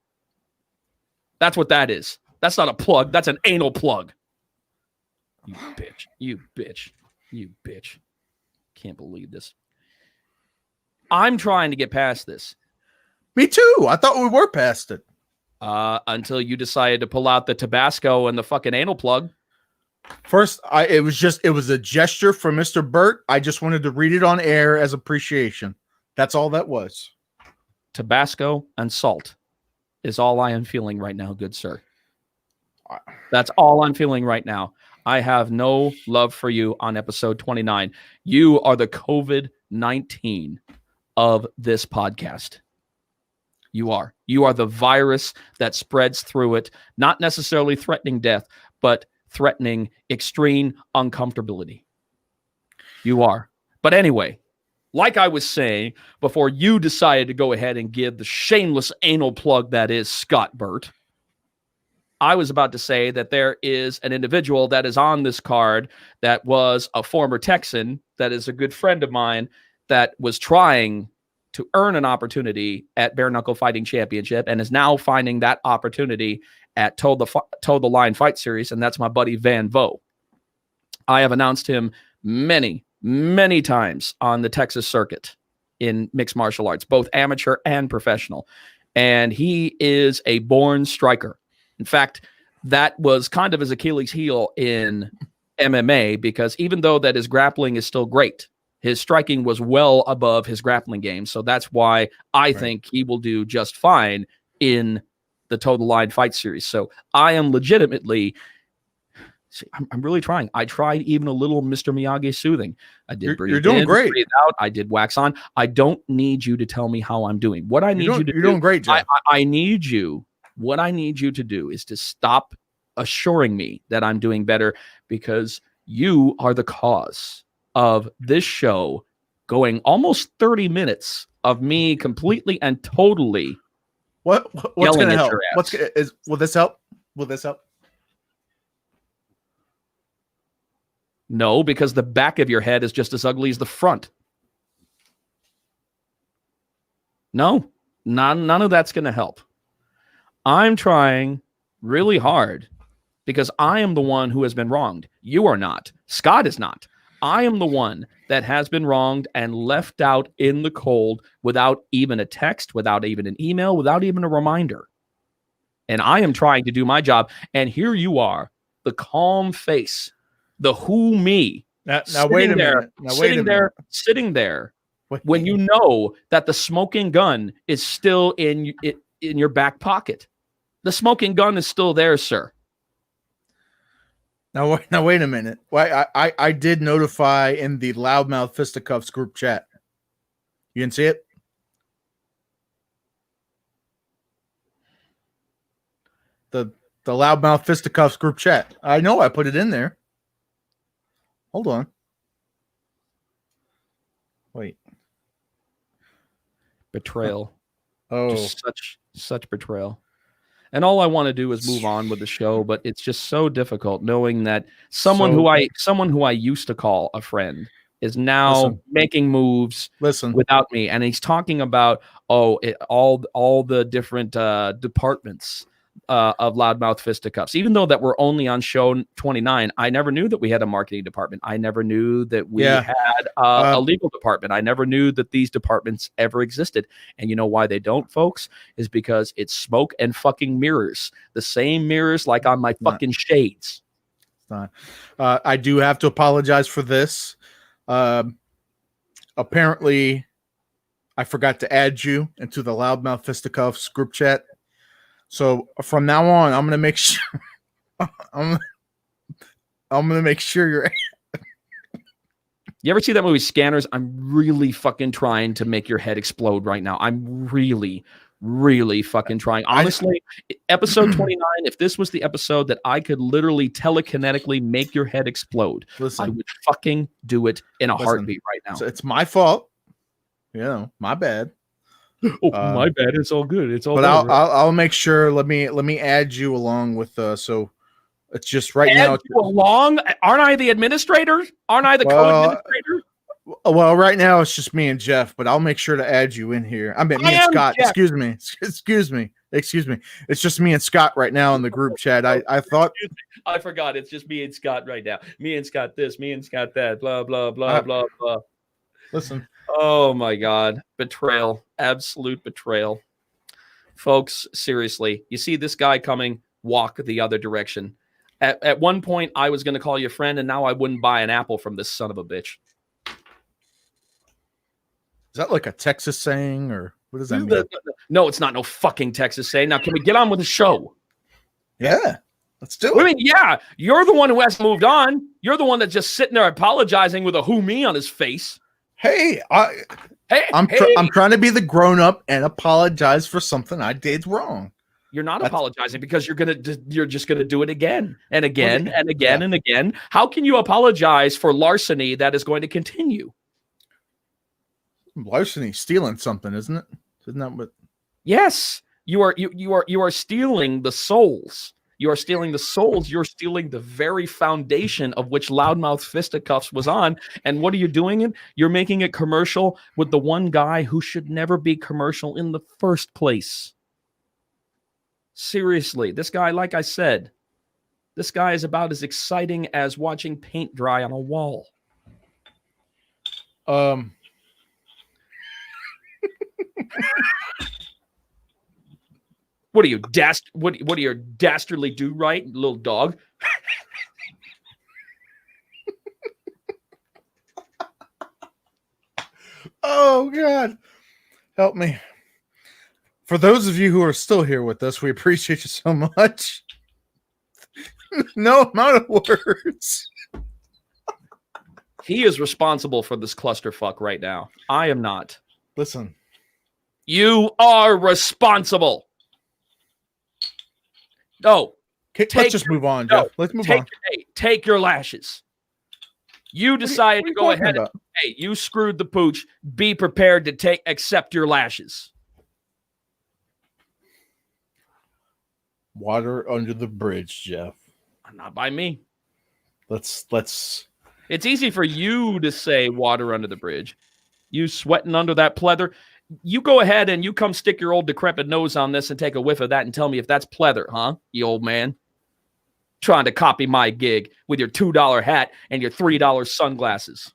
That's what that is. That's not a plug. That's an anal plug. You bitch. You bitch. You bitch. Can't believe this. I'm trying to get past this. Me too. I thought we were past it. Until you decided to pull out the Tabasco and the fucking anal plug. First, it was a gesture from Mr. Burt. I just wanted to read it on air as appreciation. That's all that was. Tabasco and salt is all I am feeling right now, good sir. That's all I'm feeling right now. I have no love for you on episode 29. You are the COVID-19 of this podcast. You are. You are the virus that spreads through it, not necessarily threatening death, but threatening extreme uncomfortability. You are. But anyway, like I was saying, before you decided to go ahead and give the shameless anal plug that is Scott Burt, I was about to say that there is an individual that is on this card that was a former Texan, that is a good friend of mine, that was trying to earn an opportunity at Bare Knuckle Fighting Championship and is now finding that opportunity at Toe the Line Fight Series, and that's my buddy Van Vo. I have announced him many, many times on the Texas circuit in mixed martial arts, both amateur and professional, and he is a born striker. In fact, that was kind of his Achilles heel in MMA, because even though that his grappling is still great, his striking was well above his grappling game. So that's why I think he will do just fine in the Total Line Fight Series. So I am legitimately, I'm really trying. I tried even a little Mr. Miyagi soothing. I did breathe. You're doing in, great. Breathe out. I did wax on. I don't need you to tell me how I'm doing. What I need you to do. You're doing great, Jeff. I need you. What I need you to do is to stop assuring me that I'm doing better, because you are the cause of this show going almost 30 minutes of me completely and totally what's going to help? Will this help? Will this help? No, because the back of your head is just as ugly as the front. No, none of that's going to help. I'm trying really hard because I am the one who has been wronged. You are not. Scott is not. I am the one that has been wronged and left out in the cold without even a text, without even an email, without even a reminder. And I am trying to do my job. And here you are, the calm face, the who me. Now wait a minute. Sitting there when you know that the smoking gun is still in your back pocket. The smoking gun is still there, sir. Now wait a minute. Why I did notify in the Loudmouth Fisticuffs group chat. You didn't see it? The Loudmouth Fisticuffs group chat. I know I put it in there. Hold on. Wait. Betrayal. Oh, just such betrayal. And all I want to do is move on with the show, but it's just so difficult knowing that someone who I used to call a friend is now making moves without me. And he's talking about all the different departments of Loudmouth Fisticuffs. Even though that we're only on show 29, I never knew that we had a marketing department. I never knew that we had a legal department. I never knew that these departments ever existed. And you know why they don't, folks? Is because it's smoke and fucking mirrors. The same mirrors like on my fucking shades. It's not. I do have to apologize for this. Apparently, I forgot to add you into the Loudmouth Fisticuffs group chat. So from now on, I'm gonna make sure I'm gonna make sure you're. You ever see that movie Scanners? I'm really fucking trying to make your head explode right now. I'm really, really fucking trying. Honestly, episode 29. If this was the episode that I could literally telekinetically make your head explode, I would fucking do it in a heartbeat right now. So it's my fault. My bad. Oh, my bad. It's all good. It's all. But I'll make sure. Let me add you along with. So it's just right now. You along? Aren't I the administrator? Aren't I the co-administrator? Well, right now it's just me and Jeff, but I'll make sure to add you in here. I mean, me and Scott. Jeff. Excuse me. It's just me and Scott right now in the group chat. I thought I forgot. It's just me and Scott right now. Me and Scott this. Me and Scott that. Blah blah blah blah blah. Listen. Oh my God. Betrayal. Absolute betrayal. Folks, seriously. You see this guy coming, walk the other direction. At one point, I was going to call you a friend, and now I wouldn't buy an apple from this son of a bitch. Is that like a Texas saying, or what does that mean? No, it's not no fucking Texas saying. Now, can we get on with the show? Yeah, let's do it. I mean, yeah, you're the one who has moved on. You're the one that's just sitting there apologizing with a who me on his face. Hey, I'm trying to be the grown up and apologize for something I did wrong. You're not apologizing because you're just gonna do it again and again and again and again. How can you apologize for larceny that is going to continue? Larceny, stealing something, isn't it? Isn't that what? Yes, you are stealing the souls. You are stealing the souls. You're stealing the very foundation of which Loudmouth Fisticuffs was on. And what are you doing? You're making it commercial with the one guy who should never be commercial in the first place. Seriously, this guy, like I said, this guy is about as exciting as watching paint dry on a wall. What are you what do your dastardly do right, little dog? Oh God, help me. For those of you who are still here with us, we appreciate you so much. No amount of words. He is responsible for this clusterfuck right now. I am not. Listen. You are responsible. No. Let's just move on, Jeff. Let's move on. Take your lashes. You decided to go ahead and, hey, you screwed the pooch. Be prepared to accept your lashes. Water under the bridge, Jeff. Not by me. Let's. It's easy for you to say water under the bridge. You sweating under that pleather. You go ahead and you come stick your old decrepit nose on this and take a whiff of that and tell me if that's pleather, huh? You old man. Trying to copy my gig with your $2 hat and your $3 sunglasses.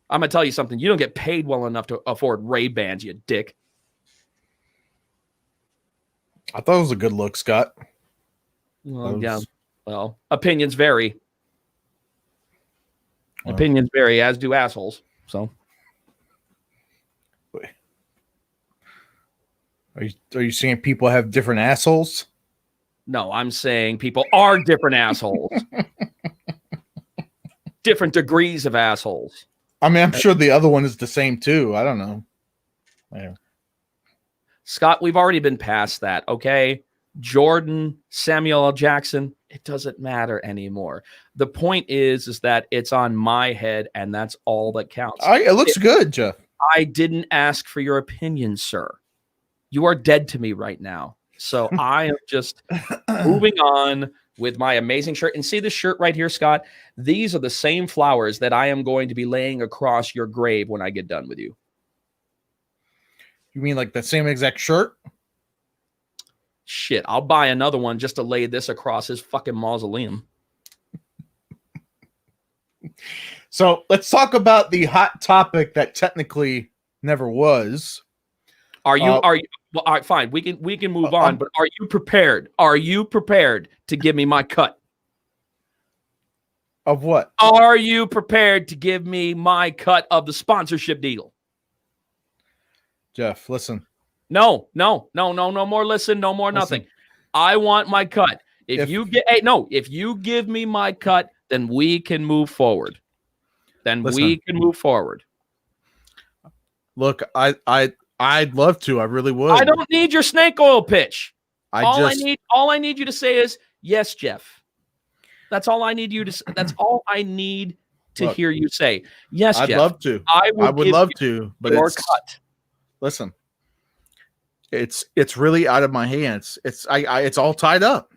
I'm going to tell you something. You don't get paid well enough to afford Ray-Bans, you dick. I thought it was a good look, Scott. Well, yeah. Well, opinions vary. Opinions vary, as do assholes. So, are you saying people have different assholes? No, I'm saying people are different assholes. Different degrees of assholes. I mean, I'm sure the other one is the same too. I don't know. Yeah. Scott, we've already been past that, okay? Jordan, Samuel L. Jackson, it doesn't matter anymore. The point is that it's on my head, and that's all that counts. It looks good, Jeff. I didn't ask for your opinion, sir. You are dead to me right now. So I am just moving on with my amazing shirt. And see this shirt right here, Scott? These are the same flowers that I am going to be laying across your grave when I get done with you. You mean like the same exact shirt? Shit, I'll buy another one just to lay this across his fucking mausoleum. So let's talk about the hot topic that technically never was. Are you well, all right, fine. We can move on, but are you prepared? Are you prepared to give me my cut? Of what? Are you prepared to give me my cut of the sponsorship deal? Jeff, listen. No more listen, no more nothing. I want my cut. If you give me my cut, then we can move forward. Look, I'd love to. I really would. I don't need your snake oil pitch. All I need you to say is yes, Jeff. That's all I need you to. That's all I need to Look, hear you say, yes, I'd Jeff, love to. I would give love you to, but your it's cut. listen. It's really out of my hands. It's all tied up.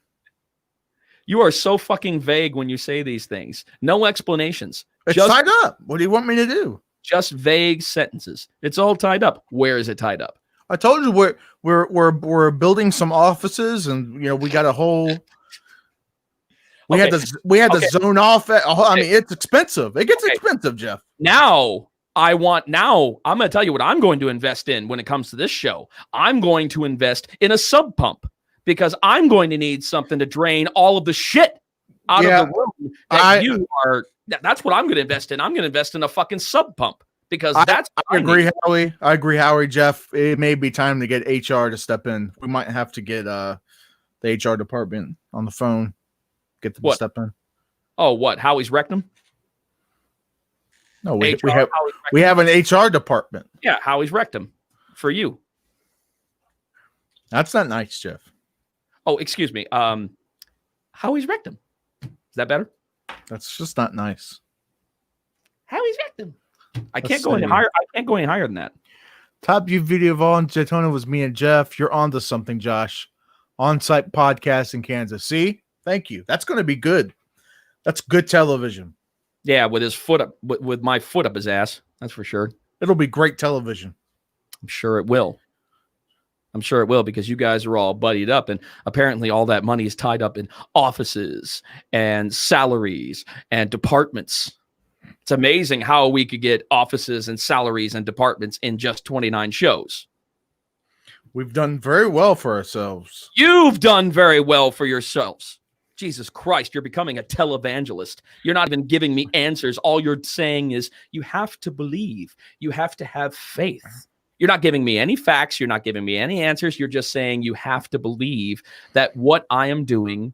You are so fucking vague when you say these things. No explanations. It's just, tied up. What do you want me to do? just vague sentences. It's all tied up. Where is it tied up? I told you we're building some offices, and we got a whole. We had to zone off. I mean, it's expensive. It gets expensive, Jeff. Now I'm going to tell you what I'm going to invest in when it comes to this show. I'm going to invest in a sub pump because I'm going to need something to drain all of the shit out of the room that's what I'm going to invest in. I'm going to invest in a fucking sub pump because I agree, Howie. I agree, Howie. Jeff, it may be time to get HR to step in. We might have to get the HR department on the phone. Get them to step in. Oh, what? Howie's rectum? No, we have an HR department. Yeah, Howie's rectum for you. That's not nice, Jeff. Oh, excuse me. Howie's rectum. Is that better? That's just not nice. Howie's rectum. I can't go any higher. I can't go any higher than that. Top view video of all in Daytona was me and Jeff. You're on to something, Josh. On-site podcast in Kansas. See? Thank you. That's going to be good. That's good television. Yeah, with his foot up, with my foot up his ass. That's for sure. It'll be great television. I'm sure it will. I'm sure it will because you guys are all buddied up, and apparently all that money is tied up in offices and salaries and departments. It's amazing how we could get offices and salaries and departments in just 29 shows. We've done very well for ourselves. You've done very well for yourselves. Jesus Christ, you're becoming a televangelist. You're not even giving me answers. All you're saying is you have to believe. You have to have faith. You're not giving me any facts. You're not giving me any answers. You're just saying you have to believe that what I am doing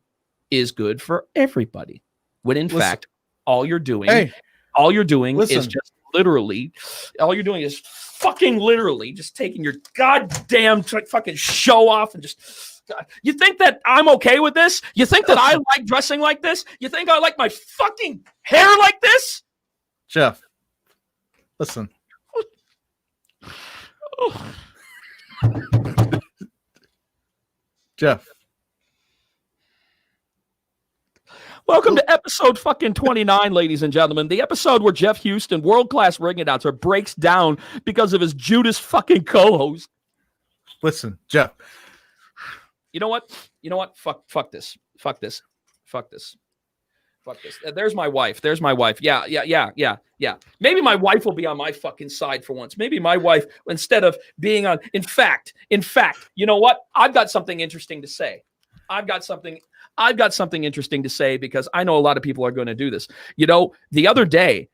is good for everybody. When in fact, all you're doing is just literally, all you're doing is fucking literally just taking your goddamn fucking show off and just, you think that I'm okay with this? You think that I like dressing like this? You think I like my fucking hair like this? Jeff, listen. Jeff. Welcome to episode fucking 29, ladies and gentlemen. The episode where Jeff Houston, world-class ring announcer, breaks down because of his Judas fucking co-host. Listen, Jeff. You know what? Fuck this. There's my wife. Yeah. Maybe my wife will be on my fucking side for once. Maybe my wife, instead of being on, in fact, you know what? I've got something interesting to say. I've got something interesting to say because I know a lot of people are going to do this. You know, the other day,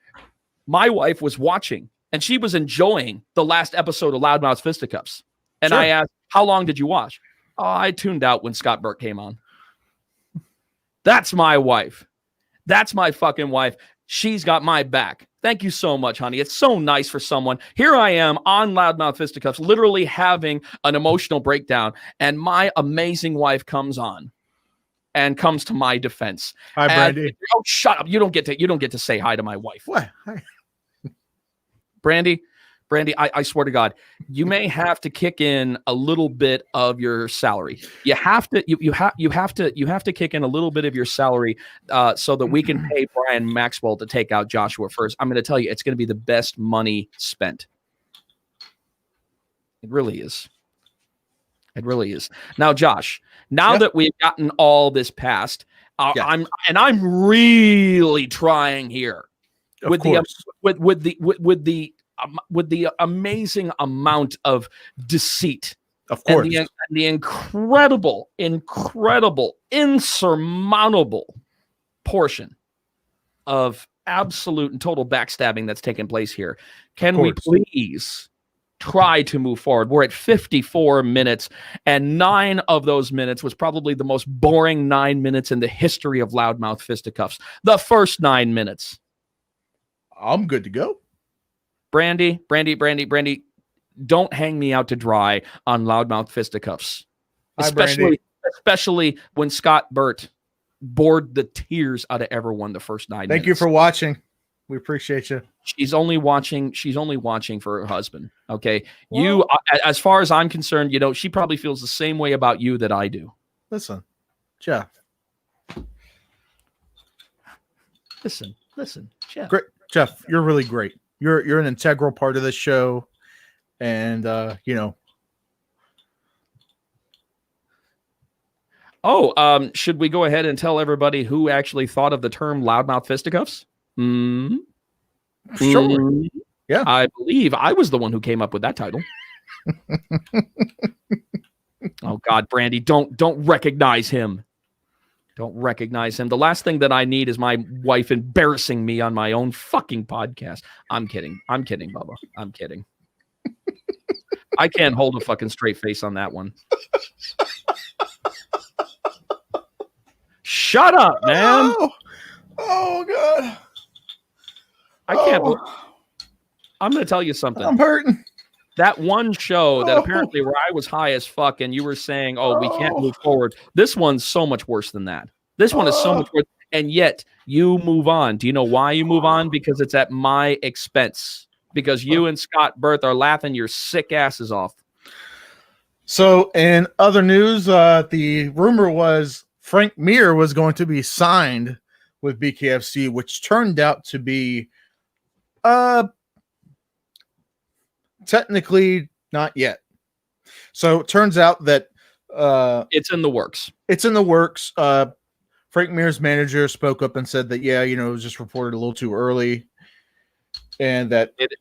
my wife was watching and she was enjoying the last episode of Loudmouth Fisticuffs. And sure. I asked, how long did you watch? Oh, I tuned out when Scott Burt came on. That's my wife. That's my fucking wife. She's got my back. Thank you so much, honey. It's so nice for someone. Here I am on Loudmouth Fisticuffs, literally having an emotional breakdown, and my amazing wife comes on and comes to my defense. Hi, Brandy. Oh, shut up. You don't get to say hi to my wife. What? Hi. Brandy, I swear to God, you may have to kick in a little bit of your salary. You have to kick in a little bit of your salary so that we can pay Brian Maxwell to take out Joshua first. I'm going to tell you, it's going to be the best money spent. It really is. It really is. Now, Josh, that we've gotten all this passed, I'm really trying here with the amazing amount of deceit, of course, and the incredible, insurmountable portion of absolute and total backstabbing that's taken place here. Can we please try to move forward? We're at 54 minutes, and 9 of those minutes was probably the most boring 9 minutes in the history of Loudmouth Fisticuffs. The first 9 minutes. I'm good to go. Brandy, don't hang me out to dry on Loudmouth Fisticuffs. Especially when Scott Burt bored the tears out of everyone the first 9 minutes. Thank you for watching. We appreciate you. She's only watching for her husband. Okay. Well, As far as I'm concerned, she probably feels the same way about you that I do. Listen, Jeff. Listen, Jeff. Great, Jeff. You're really great. You're an integral part of this show, and Oh, should we go ahead and tell everybody who actually thought of the term loudmouth fisticuffs? Sure. Yeah. I believe I was the one who came up with that title. Oh God, Brandy, don't recognize him. Don't recognize him. The last thing that I need is my wife embarrassing me on my own fucking podcast. I'm kidding, Bubba. I'm kidding. I can't hold a fucking straight face on that one. Shut up, man. Oh God. I can't. I'm going to tell you something. I'm hurting. That one show that apparently where I was high as fuck and you were saying, we can't move forward. This one's so much worse than that. This one is so much worse. And yet you move on. Do you know why you move on? Because it's at my expense. Because you and Scott Berth are laughing your sick asses off. So in other news, the rumor was Frank Mir was going to be signed with BKFC, which turned out to be technically not yet. So it turns out that it's in the works. It's in the works. Frank Mir's manager spoke up and said that it was just reported a little too early, and that it's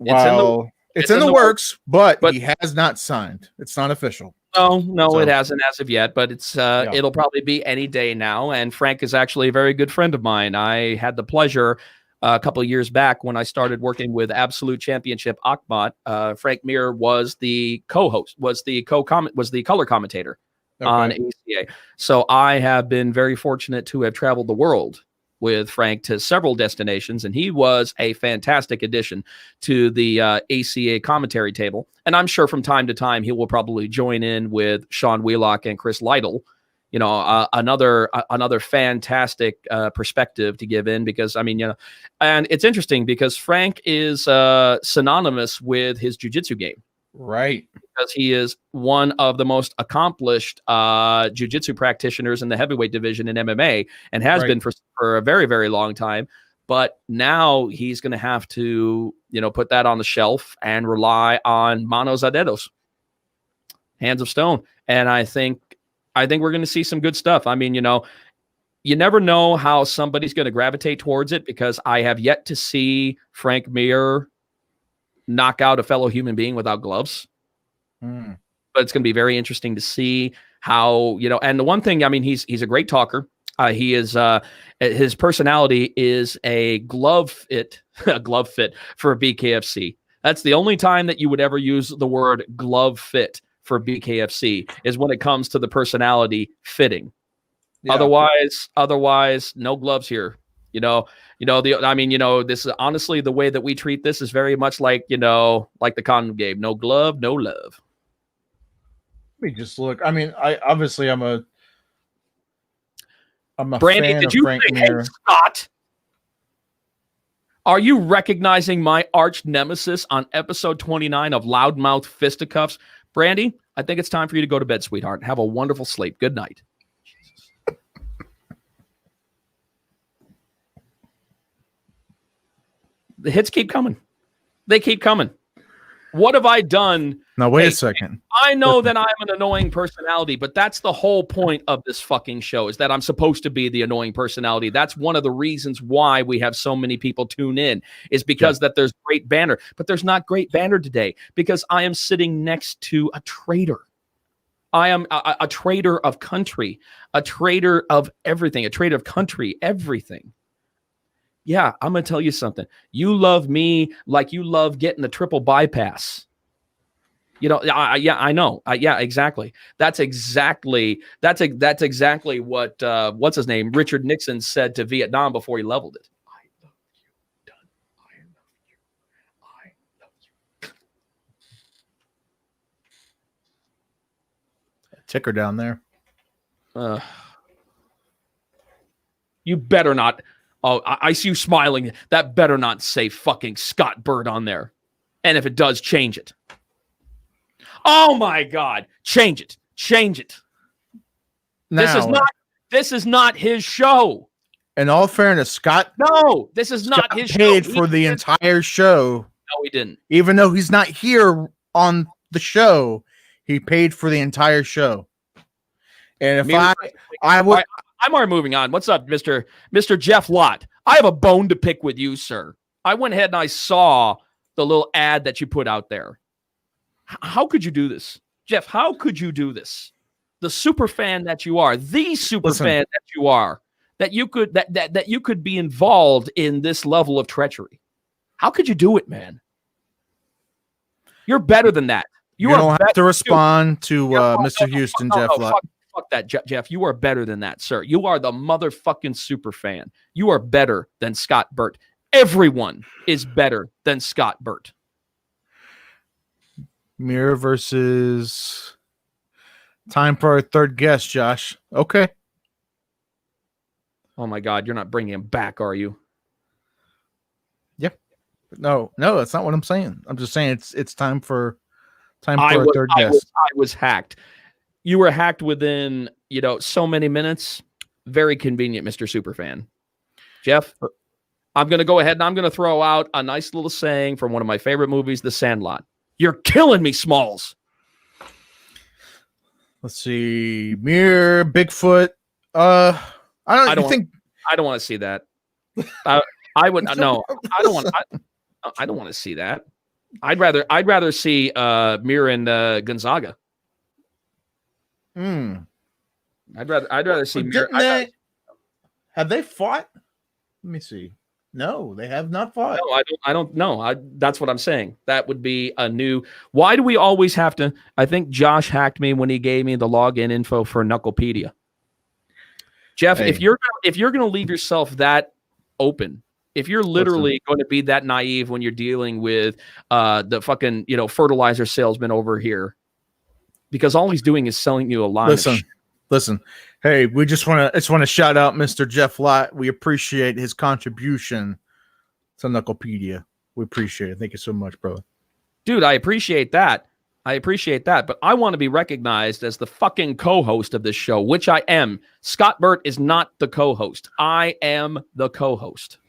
in the works, but he has not signed. It's not official. No, it hasn't as of yet, but it's it'll probably be any day now. And Frank is actually a very good friend of mine. I had the pleasure a couple of years back when I started working with Absolute Championship Akhmat. Frank Mir was the co-host, was the color commentator on ACA. So I have been very fortunate to have traveled the world with Frank to several destinations, and he was a fantastic addition to the ACA commentary table. And I'm sure from time to time he will probably join in with Sean Wheelock and Chris Lytle. Another fantastic perspective to give in, because and it's interesting because Frank is synonymous with his jiu-jitsu game. Right. Because he is one of the most accomplished jiu-jitsu practitioners in the heavyweight division in MMA, and has been for a very, very long time. But now he's going to have to, put that on the shelf and rely on manos a dedos, hands of stone. And I think we're going to see some good stuff. You never know how somebody's going to gravitate towards it, because I have yet to see Frank Mir knock out a fellow human being without gloves. But it's going to be very interesting to see how, and the one thing, he's a great talker. He is, his personality is a glove fit for BKFC. That's the only time that you would ever use the word glove fit for BKFC, is when it comes to the personality fitting. Yeah. Otherwise, no gloves here. This is honestly the way that we treat this is very much like the condom game. No glove, no love. Let me just look. I'm a Brandy, fan did of you Frank say, Mir. hey, Scott? Are you recognizing my arch nemesis on episode 29 of Loudmouth Fisticuffs? Brandy, I think it's time for you to go to bed, sweetheart. Have a wonderful sleep. Good night. The hits keep coming. They keep coming. What have I done? Now, wait a second. I know that I'm an annoying personality, but that's the whole point of this fucking show, is that I'm supposed to be the annoying personality. That's one of the reasons why we have so many people tune in, is because that there's great banner. But there's not great banner today, because I am sitting next to a traitor. I am a traitor of country, a traitor of everything, a traitor of country, everything. Yeah, I'm going to tell you something. You love me like you love getting the triple bypass. I know. Yeah, exactly. That's exactly what what's his name, Richard Nixon, said to Vietnam before he leveled it. I love you, Dun. I love you. Ticker down there. You better not. Oh, I see you smiling. That better not say fucking Scott Bird on there. And if it does, change it. Oh my God. Change it. Change it. Now, This is not his show. in all fairness, Scott This is not his paid show. for the entire show. No, he didn't. Even though he's not here on the show, he paid for the entire show. And if I would, I'm already moving on. What's up, Mr. Jeff Lott? I have a bone to pick with you, sir. I went ahead and I saw the little ad that you put out there. How could you do this? Jeff, how could you do this? The super fan that you are, the super fan that you are, that you could be involved in this level of treachery. How could you do it, man? You're better than that. You don't have to respond to Mr. Houston, Jeff Lott. Fuck that, Jeff. You are better than that, sir. You are the motherfucking super fan. You are better than Scott Burt. Everyone is better than Scott Burt. Mirror versus time for our third guest, Josh. Okay. Oh my God, you're not bringing him back, are you? Yep. No, that's not what I'm saying. I'm just saying it's time for our third guest. I was hacked. You were hacked within, so many minutes. Very convenient, Mr. Superfan. Jeff, I'm going to go ahead and I'm going to throw out a nice little saying from one of my favorite movies, The Sandlot. You're killing me, Smalls. Let's see. Mirror, Bigfoot. I don't want to see that. I would no. I don't want to see that. I'd rather see Mir and Gonzaga. I'd rather see Mir. Have they fought? Let me see. No, they have not fought. No, I don't know. That's what I'm saying. That would be a new. Why do we always have to? I think Josh hacked me when he gave me the login info for Knucklepedia. Jeff, hey. if you're going to leave yourself that open, if you're literally going to be that naive when you're dealing with the fucking fertilizer salesman over here, because all he's doing is selling you a line. Listen. Hey, we just want to shout out Mr. Jeff Lott. We appreciate his contribution to Knucklepedia. We appreciate it. Thank you so much, brother. Dude, I appreciate that. But I want to be recognized as the fucking co-host of this show, which I am. Scott Burt is not the co-host. I am the co-host.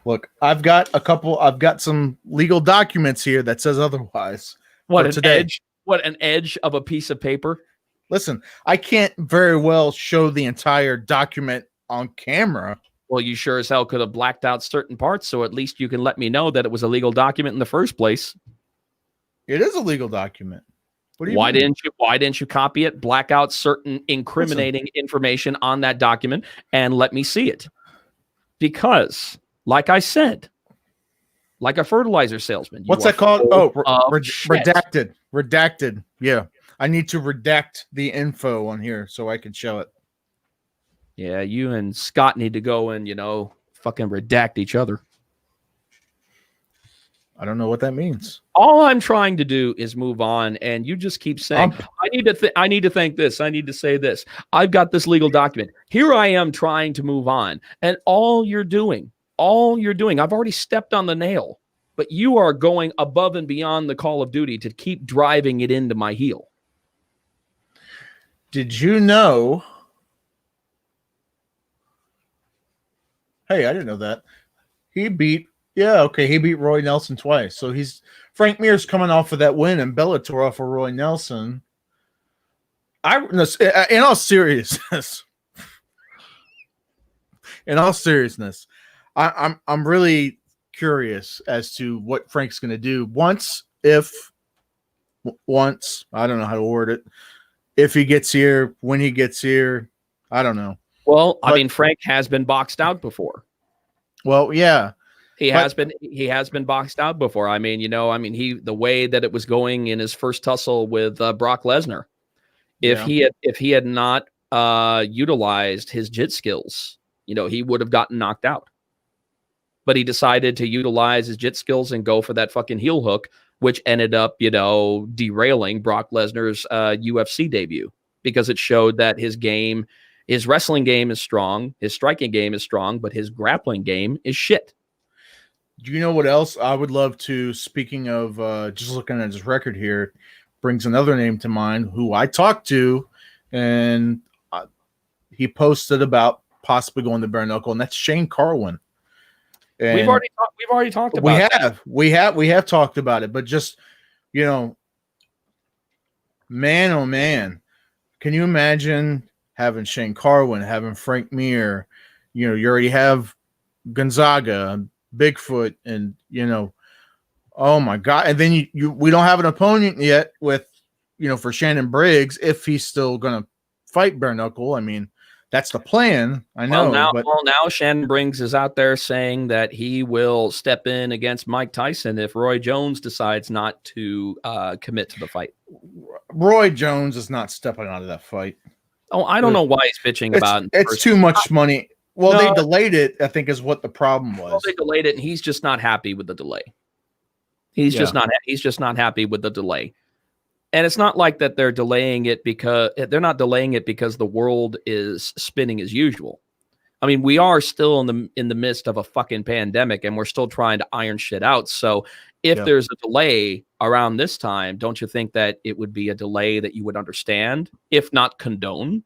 Look, I've got some legal documents here that says otherwise. What an edge of a piece of paper. Listen, I can't very well show the entire document on camera. Well, you sure as hell could have blacked out certain parts, so at least you can let me know that it was a legal document in the first place. It is a legal document. What do you mean? Why didn't you copy it, black out certain incriminating information on that document, and let me see it? Because, like I said, like a fertilizer salesman. What's that called? Oh, redacted. Redacted. Yeah. I need to redact the info on here so I can show it. Yeah, you and Scott need to go and, fucking redact each other. I don't know what that means. All I'm trying to do is move on, and you just keep saying, I need to think this. I need to say this. I've got this legal document. Here I am trying to move on, and all you're doing, I've already stepped on the nail, but you are going above and beyond the call of duty to keep driving it into my heel. Did you know? Hey, I didn't know that. He beat Roy Nelson twice. So Frank Mir's coming off of that win in Bellator off of Roy Nelson. In all seriousness, I'm really curious as to what Frank's going to do once, I don't know how to word it. If he gets here, when he gets here, I don't know. Well, I mean, Frank has been boxed out before. Well, yeah. He has been boxed out before. I mean, the way that it was going in his first tussle with Brock Lesnar, if he had not utilized his jit skills, he would have gotten knocked out. But he decided to utilize his jit skills and go for that fucking heel hook, which ended up, derailing Brock Lesnar's UFC debut because it showed that his game His wrestling game is strong. His striking game is strong, but his grappling game is shit. Do you know what else I would love to, speaking of just looking at his record here, brings another name to mind who I talked to, and he posted about possibly going to bare knuckle, and that's Shane Carwin. And we've already talked about we have talked about it, but just, you know, man, oh man, can you imagine having Shane Carwin, having Frank Mir? You know, you already have Gonzaga, Bigfoot, and, you know, oh my God. And then we don't have an opponent yet with, you know, for Shannon Briggs, if he's still going to fight bare knuckle. I mean, that's the plan. I know. Now Shannon Briggs is out there saying that he will step in against Mike Tyson if Roy Jones decides not to commit to the fight. Roy Jones is not stepping out of that fight. Oh, I don't know why he's bitching about it. It's too much money. Well, they delayed it, I think, is what the problem was. Well, they delayed it, and he's just not happy with the delay. He's just not happy with the delay. And it's not like that they're delaying it because the world is spinning as usual. I mean, we are still in the midst of a fucking pandemic, and we're still trying to iron shit out. So if there's a delay around this time, don't you think that it would be a delay that you would understand, if not condone?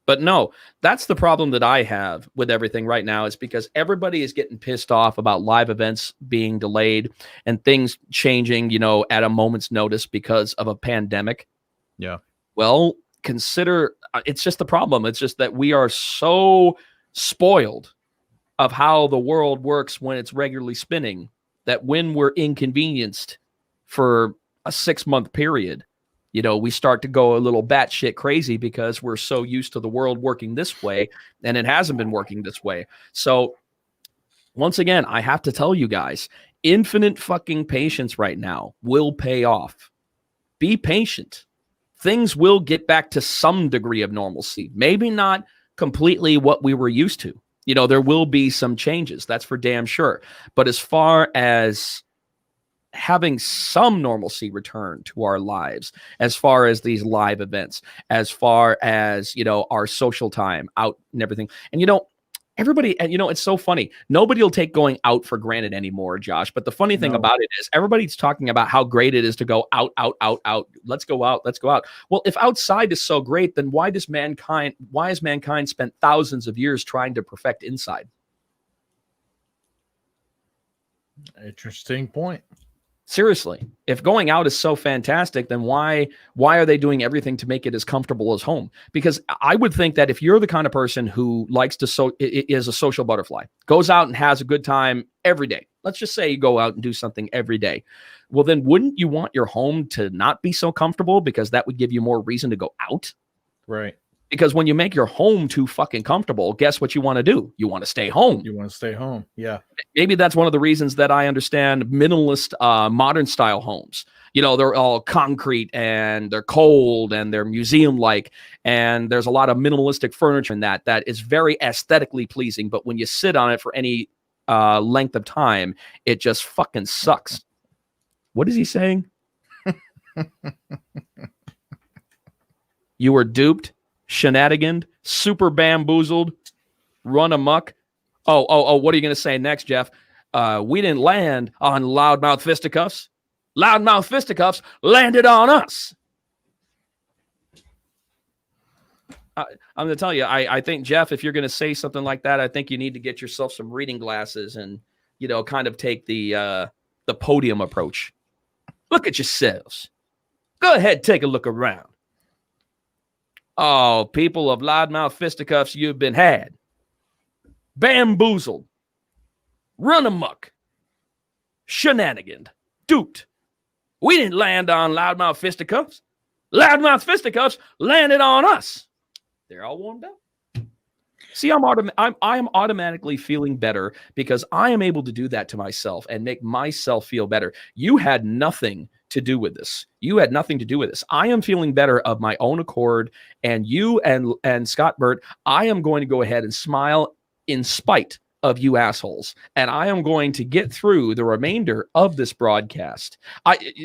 But no, that's the problem that I have with everything right now, is because everybody is getting pissed off about live events being delayed and things changing, you know, at a moment's notice because of a pandemic. Yeah. Well, consider it's just the problem. It's just that we are so spoiled of how the world works when it's regularly spinning that when we're inconvenienced for a 6-month period, you know, we start to go a little batshit crazy because we're so used to the world working this way, and it hasn't been working this way. So once again, I have to tell you guys, infinite fucking patience right now will pay off. Be patient. Things will get back to some degree of normalcy. Maybe not completely what we were used to. You know, there will be some changes. That's for damn sure. But as far as having some normalcy return to our lives, as far as these live events, as far as, you know, our social time out and everything. And, you know, everybody, and, you know, it's so funny. Nobody will take going out for granted anymore, Josh. But the funny thing about it is everybody's talking about how great it is to go out. Let's go out. Let's go out. Well, if outside is so great, then why has mankind spent thousands of years trying to perfect inside? Interesting point. Seriously, if going out is so fantastic, then why are they doing everything to make it as comfortable as home? Because I would think that if you're the kind of person who likes to is a social butterfly, goes out and has a good time every day. Let's just say you go out and do something every day. Well, then wouldn't you want your home to not be so comfortable, because that would give you more reason to go out? Right. Because when you make your home too fucking comfortable, guess what you want to do? You want to stay home. You want to stay home. Yeah. Maybe that's one of the reasons that I understand minimalist modern style homes. You know, they're all concrete and they're cold and they're museum-like. And there's a lot of minimalistic furniture in that is very aesthetically pleasing. But when you sit on it for any length of time, it just fucking sucks. What is he saying? You were duped, shenaniganed, super bamboozled, run amok. Oh, what are you going to say next, Jeff? We didn't land on Loudmouth Fisticuffs. Loudmouth Fisticuffs landed on us. I'm going to tell you, I think, Jeff, if you're going to say something like that, I think you need to get yourself some reading glasses and, you know, kind of take the podium approach. Look at yourselves. Go ahead, take a look around. Oh, people of Loudmouth Fisticuffs, you've been had. Bamboozled. Run amok. Shenanigan. Duped. We didn't land on Loudmouth Fisticuffs. Loudmouth Fisticuffs landed on us. They're all warmed up. See, I am automatically feeling better because I am able to do that to myself and make myself feel better. You had nothing to do with this. You had nothing to do with this. I am feeling better of my own accord, and you and Scott Burt, I am going to go ahead and smile in spite of you assholes, and I am going to get through the remainder of this broadcast.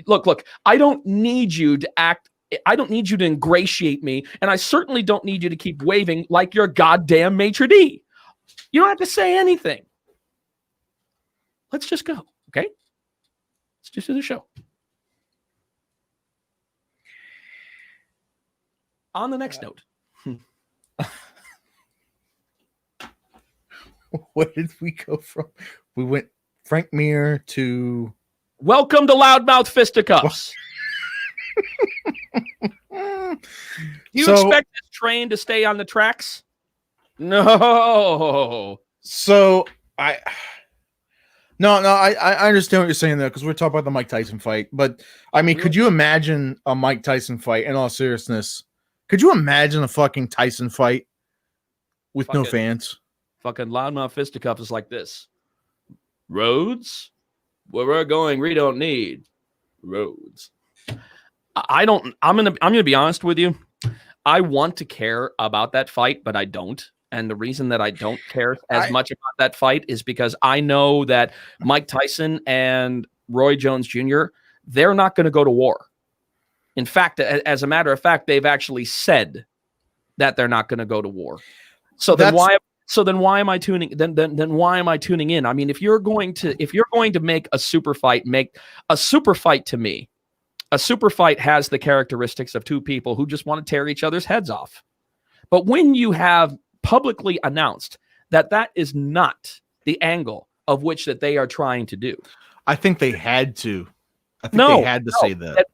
Look, I don't need you to act I don't need you to ingratiate me, and I certainly don't need you to keep waving like you're goddamn maitre d'. You don't have to say anything. Let's just go, okay? Let's just do the show. On the next note. Where did we go from? We went Frank Mir to... Welcome to Loudmouth Fisticuffs. You expect this train to stay on the tracks? No. So I understand what you're saying though, because we're talking about the Mike Tyson fight. But I mean, could you imagine a Mike Tyson fight? In all seriousness, could you imagine a fucking Tyson fight with no fans? Fucking Loudmouth Fisticuffs is like this. Roads? Where we're going, we don't need roads. I'm gonna be honest with you. I want to care about that fight, but I don't. And the reason that I don't care as much about that fight is because I know that Mike Tyson and Roy Jones Jr., they're not going to go to war. In fact, as a matter of fact, they've actually said that they're not going to go to war. So then why am I tuning? Then why am I tuning in? I mean, if you're going to make a super fight, make a super fight to me. A super fight has the characteristics of two people who just want to tear each other's heads off. But when you have publicly announced that that is not the angle of which that they are trying to do, I think they had to. I think they had to say that.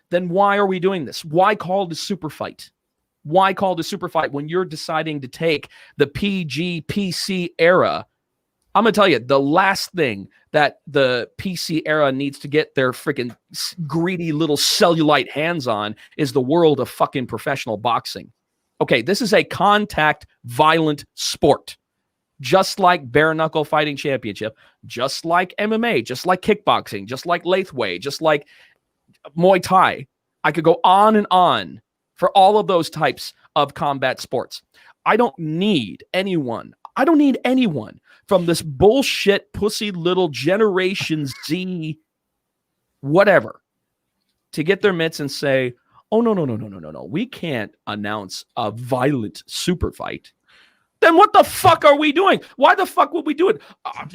Then why are we doing this? Why call it a super fight? Why call it a super fight when you're deciding to take the PG-PC era? I'm going to tell you, the last thing that the PC era needs to get their freaking greedy little cellulite hands on is the world of fucking professional boxing. Okay, this is a contact violent sport. Just like bare knuckle fighting championship, just like MMA, just like kickboxing, just like Lathway, just like Muay Thai. I could go on and on for all of those types of combat sports. I don't need anyone from this bullshit pussy little Generation Z whatever to get their mitts and say, oh, no. We can't announce a violent super fight. Then what the fuck are we doing? Why the fuck would we do it?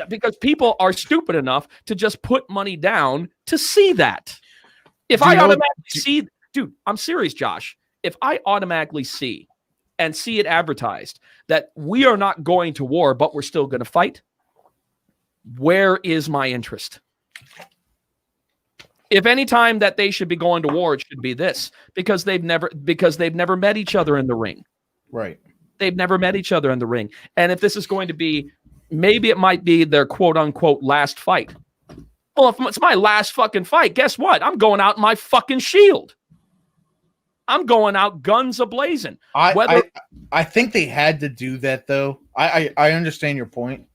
Because people are stupid enough to just put money down to see that. If I automatically see, dude, I'm serious, Josh. If I automatically see and see it advertised that we are not going to war, but we're still going to fight, where is my interest? If any time that they should be going to war, it should be this, because they've never met each other in the ring. Right. They've never met each other in the ring. And if this is going to be, maybe it might be their quote unquote last fight. Well, if it's my last fucking fight, guess what? I'm going out in my fucking shield. I'm going out guns a-blazing. I think they had to do that, though. I understand your point,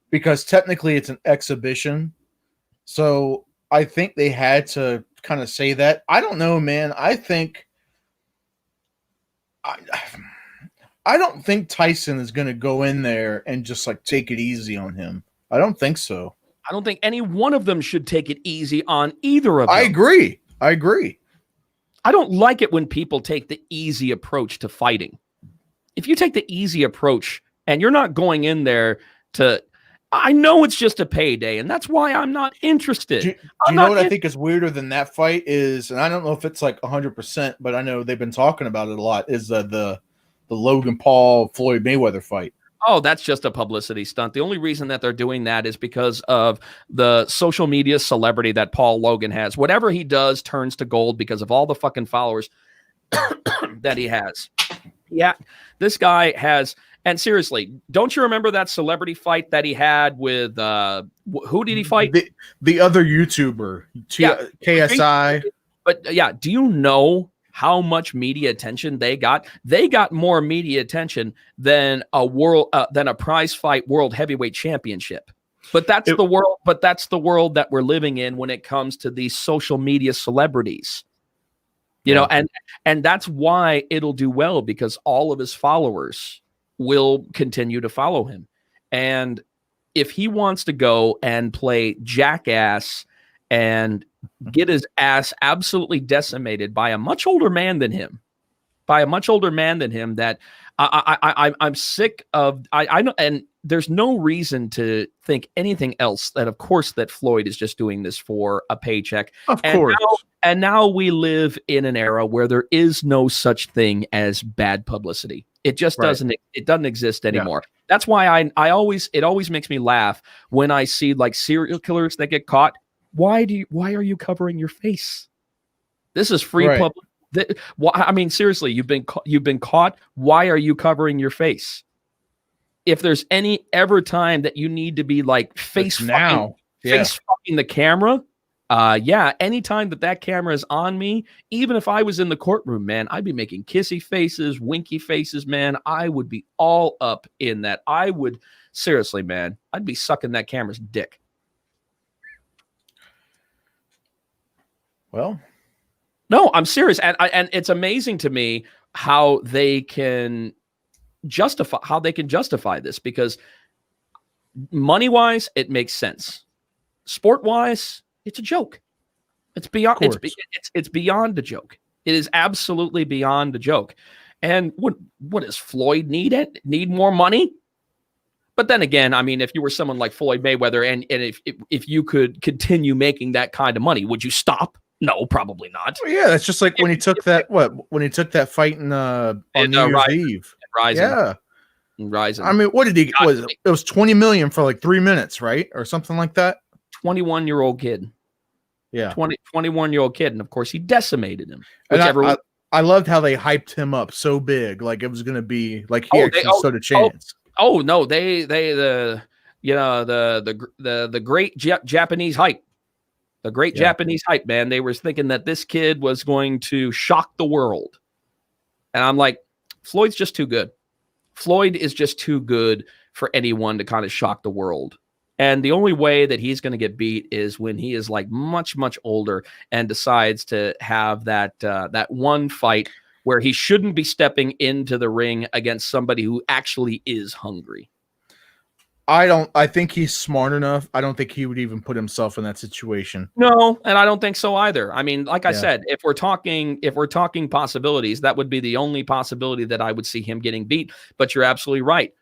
because technically it's an exhibition. So I think they had to kind of say that. I don't know, man. I don't think Tyson is going to go in there and just like take it easy on him. I don't think so. I don't think any one of them should take it easy on either of them. I agree. I don't like it when people take the easy approach to fighting. If you take the easy approach and you're not going in there to, I know it's just a payday, and that's why I'm not interested. Do you know what I think is weirder than that fight is, and I don't know if it's like 100%, but I know they've been talking about it a lot, is the Logan Paul Floyd Mayweather fight. Oh, that's just a publicity stunt. The only reason that they're doing that is because of the social media celebrity that Paul Logan has. Whatever he does turns to gold because of all the fucking followers that he has. Yeah, this guy has, and seriously, don't you remember that celebrity fight that he had with, who did he fight? The other YouTuber, KSI. But yeah, do you know how much media attention they got? They got more media attention than a prize fight world heavyweight championship. But that's the world. But that's the world that we're living in when it comes to these social media celebrities. You know, and that's why it'll do well, because all of his followers will continue to follow him. And if he wants to go and play jackass and get his ass absolutely decimated by a much older man than him. That I'm sick of. I know, and there's no reason to think anything else. That of course that Floyd is just doing this for a paycheck. Of course. And now we live in an era where there is no such thing as bad publicity. It just doesn't. It doesn't exist anymore. Yeah. That's why it always makes me laugh when I see like serial killers that get caught. Why are you covering your face? This is free public. I mean, seriously, you've been caught. Why are you covering your face? If there's any ever time that you need to be like face fucking the camera, anytime that camera is on me, even if I was in the courtroom, man, I'd be making kissy faces, winky faces, man. I would be all up in that. I would seriously, man, I'd be sucking that camera's dick. Well. No, I'm serious, and it's amazing to me how they can justify this, because money-wise, it makes sense. Sport-wise, it's a joke. It's beyond. It's beyond a joke. It is absolutely beyond a joke. And what does Floyd need? Need more money? But then again, I mean, if you were someone like Floyd Mayweather, and if you could continue making that kind of money, would you stop? No, probably not. Well, yeah, that's just like when he took that fight on New Year's Eve. Rising. I mean, what did he? It was 20 million for like 3 minutes, right, or something like that. 21-year-old kid. Yeah, 21-year-old kid, and of course he decimated him. And I loved how they hyped him up so big, like it was going to be like he actually stood a chance. Oh no, the great Japanese hype. The great Japanese hype, man. They were thinking that this kid was going to shock the world. And I'm like, Floyd's just too good. Floyd is just too good for anyone to kind of shock the world. And the only way that he's going to get beat is when he is like much, much older and decides to have that one fight where he shouldn't be stepping into the ring against somebody who actually is hungry. I think he's smart enough. I don't think he would even put himself in that situation. No, and I don't think so either. I mean, like I said, if we're talking possibilities, that would be the only possibility that I would see him getting beat. But you're absolutely right.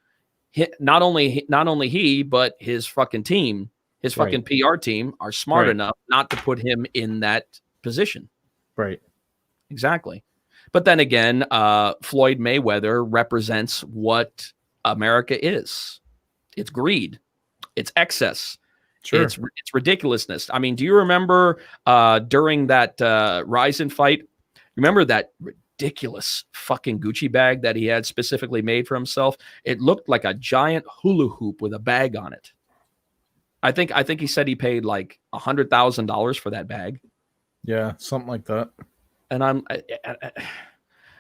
Not only he, but his fucking team, his fucking PR team are smart enough not to put him in that position. Right. Exactly. But then again, Floyd Mayweather represents what America is. It's greed. It's excess. Sure. It's ridiculousness. I mean, do you remember during that Ryzen fight? Remember that ridiculous fucking Gucci bag that he had specifically made for himself? It looked like a giant hula hoop with a bag on it. I think he said he paid like $100,000 for that bag. Yeah, something like that. And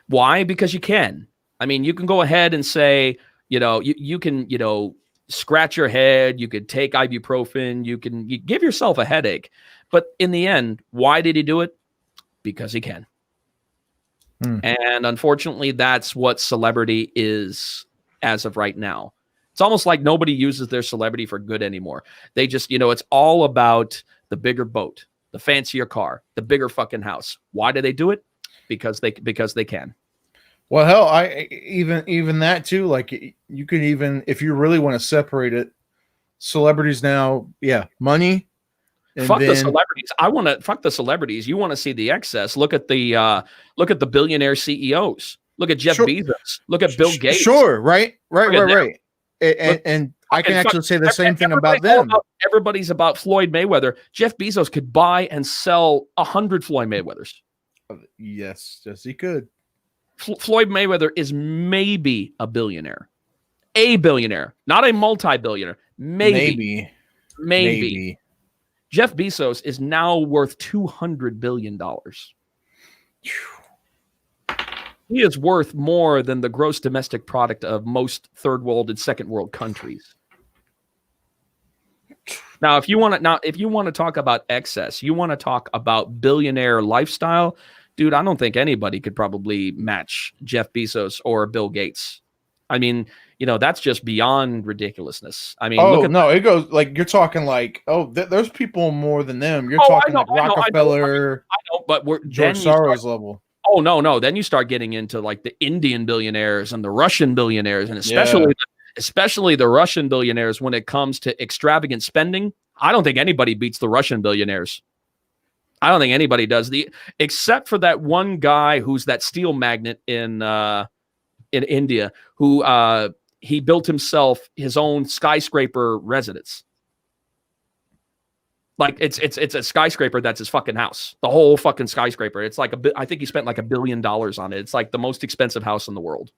why? Because you can. I mean, you can go ahead and say, you can, scratch your head, you could take ibuprofen, you give yourself a headache. But in the end, why did he do it? Because he can. And unfortunately, that's what celebrity is as of right now. It's almost like nobody uses their celebrity for good anymore. They just, it's all about the bigger boat, the fancier car, the bigger fucking house. Why do they do it? Because they can. Well, hell, I even that too. Like you could even, if you really want to separate it, celebrities now, money. Fuck the celebrities. I want to fuck the celebrities. You want to see the excess? Look at the billionaire CEOs. Look at Jeff Bezos. Look at Bill Gates. Sure, right. And I can actually say the same thing about them. Everybody's about Floyd Mayweather. Jeff Bezos could buy and sell 100 Floyd Mayweathers. Yes, he could. Floyd Mayweather is maybe a billionaire, not a multi-billionaire. Maybe. Jeff Bezos is now worth $200 billion. He is worth more than the gross domestic product of most third world and second world countries. Now, if you want to talk about excess, you want to talk about billionaire lifestyle, dude, I don't think anybody could probably match Jeff Bezos or Bill Gates. I mean, that's just beyond ridiculousness. I mean, Oh look at no, it goes like you're talking like there's people more than them. You're I talking know, like I know, Rockefeller, I know, but George Soros level. oh no, then you start getting into like the Indian billionaires and the Russian billionaires, and Yeah. especially the Russian billionaires when it comes to extravagant spending. I don't think anybody beats the Russian billionaires. I don't think anybody does, except for that one guy who's that steel magnate in India, who he built himself his own skyscraper residence. Like it's a skyscraper that's his fucking house. The whole fucking skyscraper. It's like I think he spent like $1 billion on it. It's like the most expensive house in the world.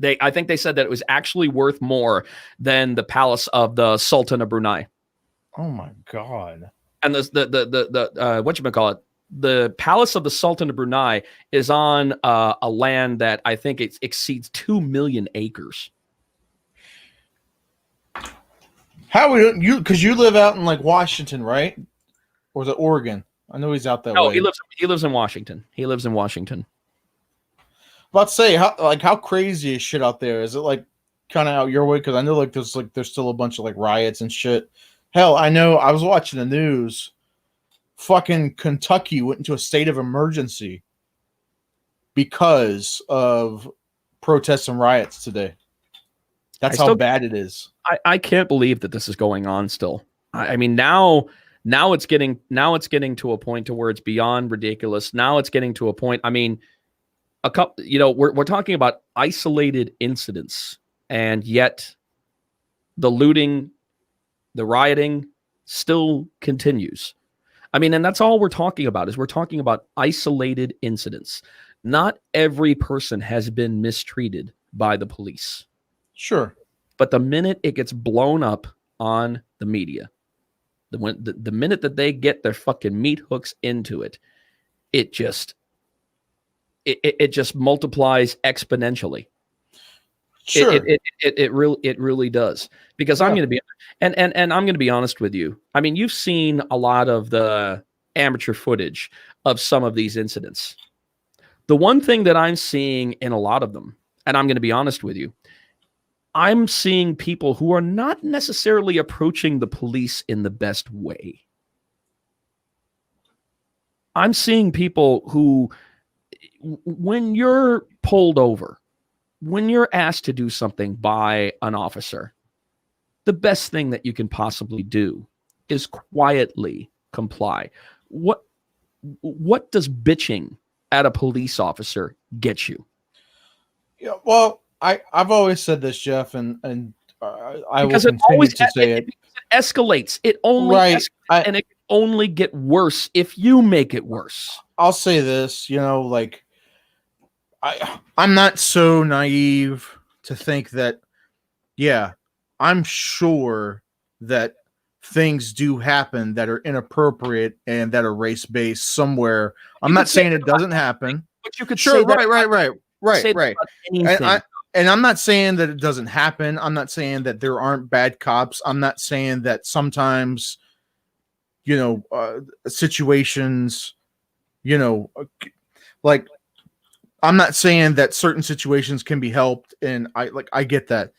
I think they said that it was actually worth more than the palace of the Sultan of Brunei. Oh my God. And the whatchamacallit, the palace of the Sultan of Brunei is on a land that I think it exceeds 2 million acres. How would you? Because you live out in like Washington, right? Or is it Oregon? I know he's out that way. No, he lives in Washington. He lives in Washington. About to say how crazy is shit out there? Is it like kind of out your way? Because I know there's still a bunch of like riots and shit. Hell, I know I was watching the news. Fucking Kentucky went into a state of emergency because of protests and riots today. That's how bad it is. I can't believe that this is going on still. I mean, now it's getting to a point to where it's beyond ridiculous. Now it's getting to a point. I mean, we're talking about isolated incidents, and yet the looting, the rioting still continues. I mean, and that's all we're talking about, is we're talking about isolated incidents. Not every person has been mistreated by the police. Sure. But the minute it gets blown up on the media, the minute that they get their fucking meat hooks into it, it just multiplies exponentially. Sure. It really does. Because I'm going to be and I'm going to be honest with you. I mean, you've seen a lot of the amateur footage of some of these incidents. The one thing that I'm seeing in a lot of them, and I'm going to be honest with you, I'm seeing people who are not necessarily approaching the police in the best way. I'm seeing people who, when you're pulled over, when you're asked to do something by an officer, the best thing that you can possibly do is quietly comply. What does bitching at a police officer get you? Yeah, well, I've always said this, Jeff, and I because will continue to say it. It escalates. It only escalates, and it can only get worse if you make it worse. I'll say this, like I'm not so naive to think that, yeah, I'm sure that things do happen that are inappropriate and that are race-based somewhere. I'm not saying it doesn't happen. But you could sure, say that right. And I'm not saying that it doesn't happen. I'm not saying that there aren't bad cops. I'm not saying that sometimes, situations, like I'm not saying that certain situations can be helped, and I get that.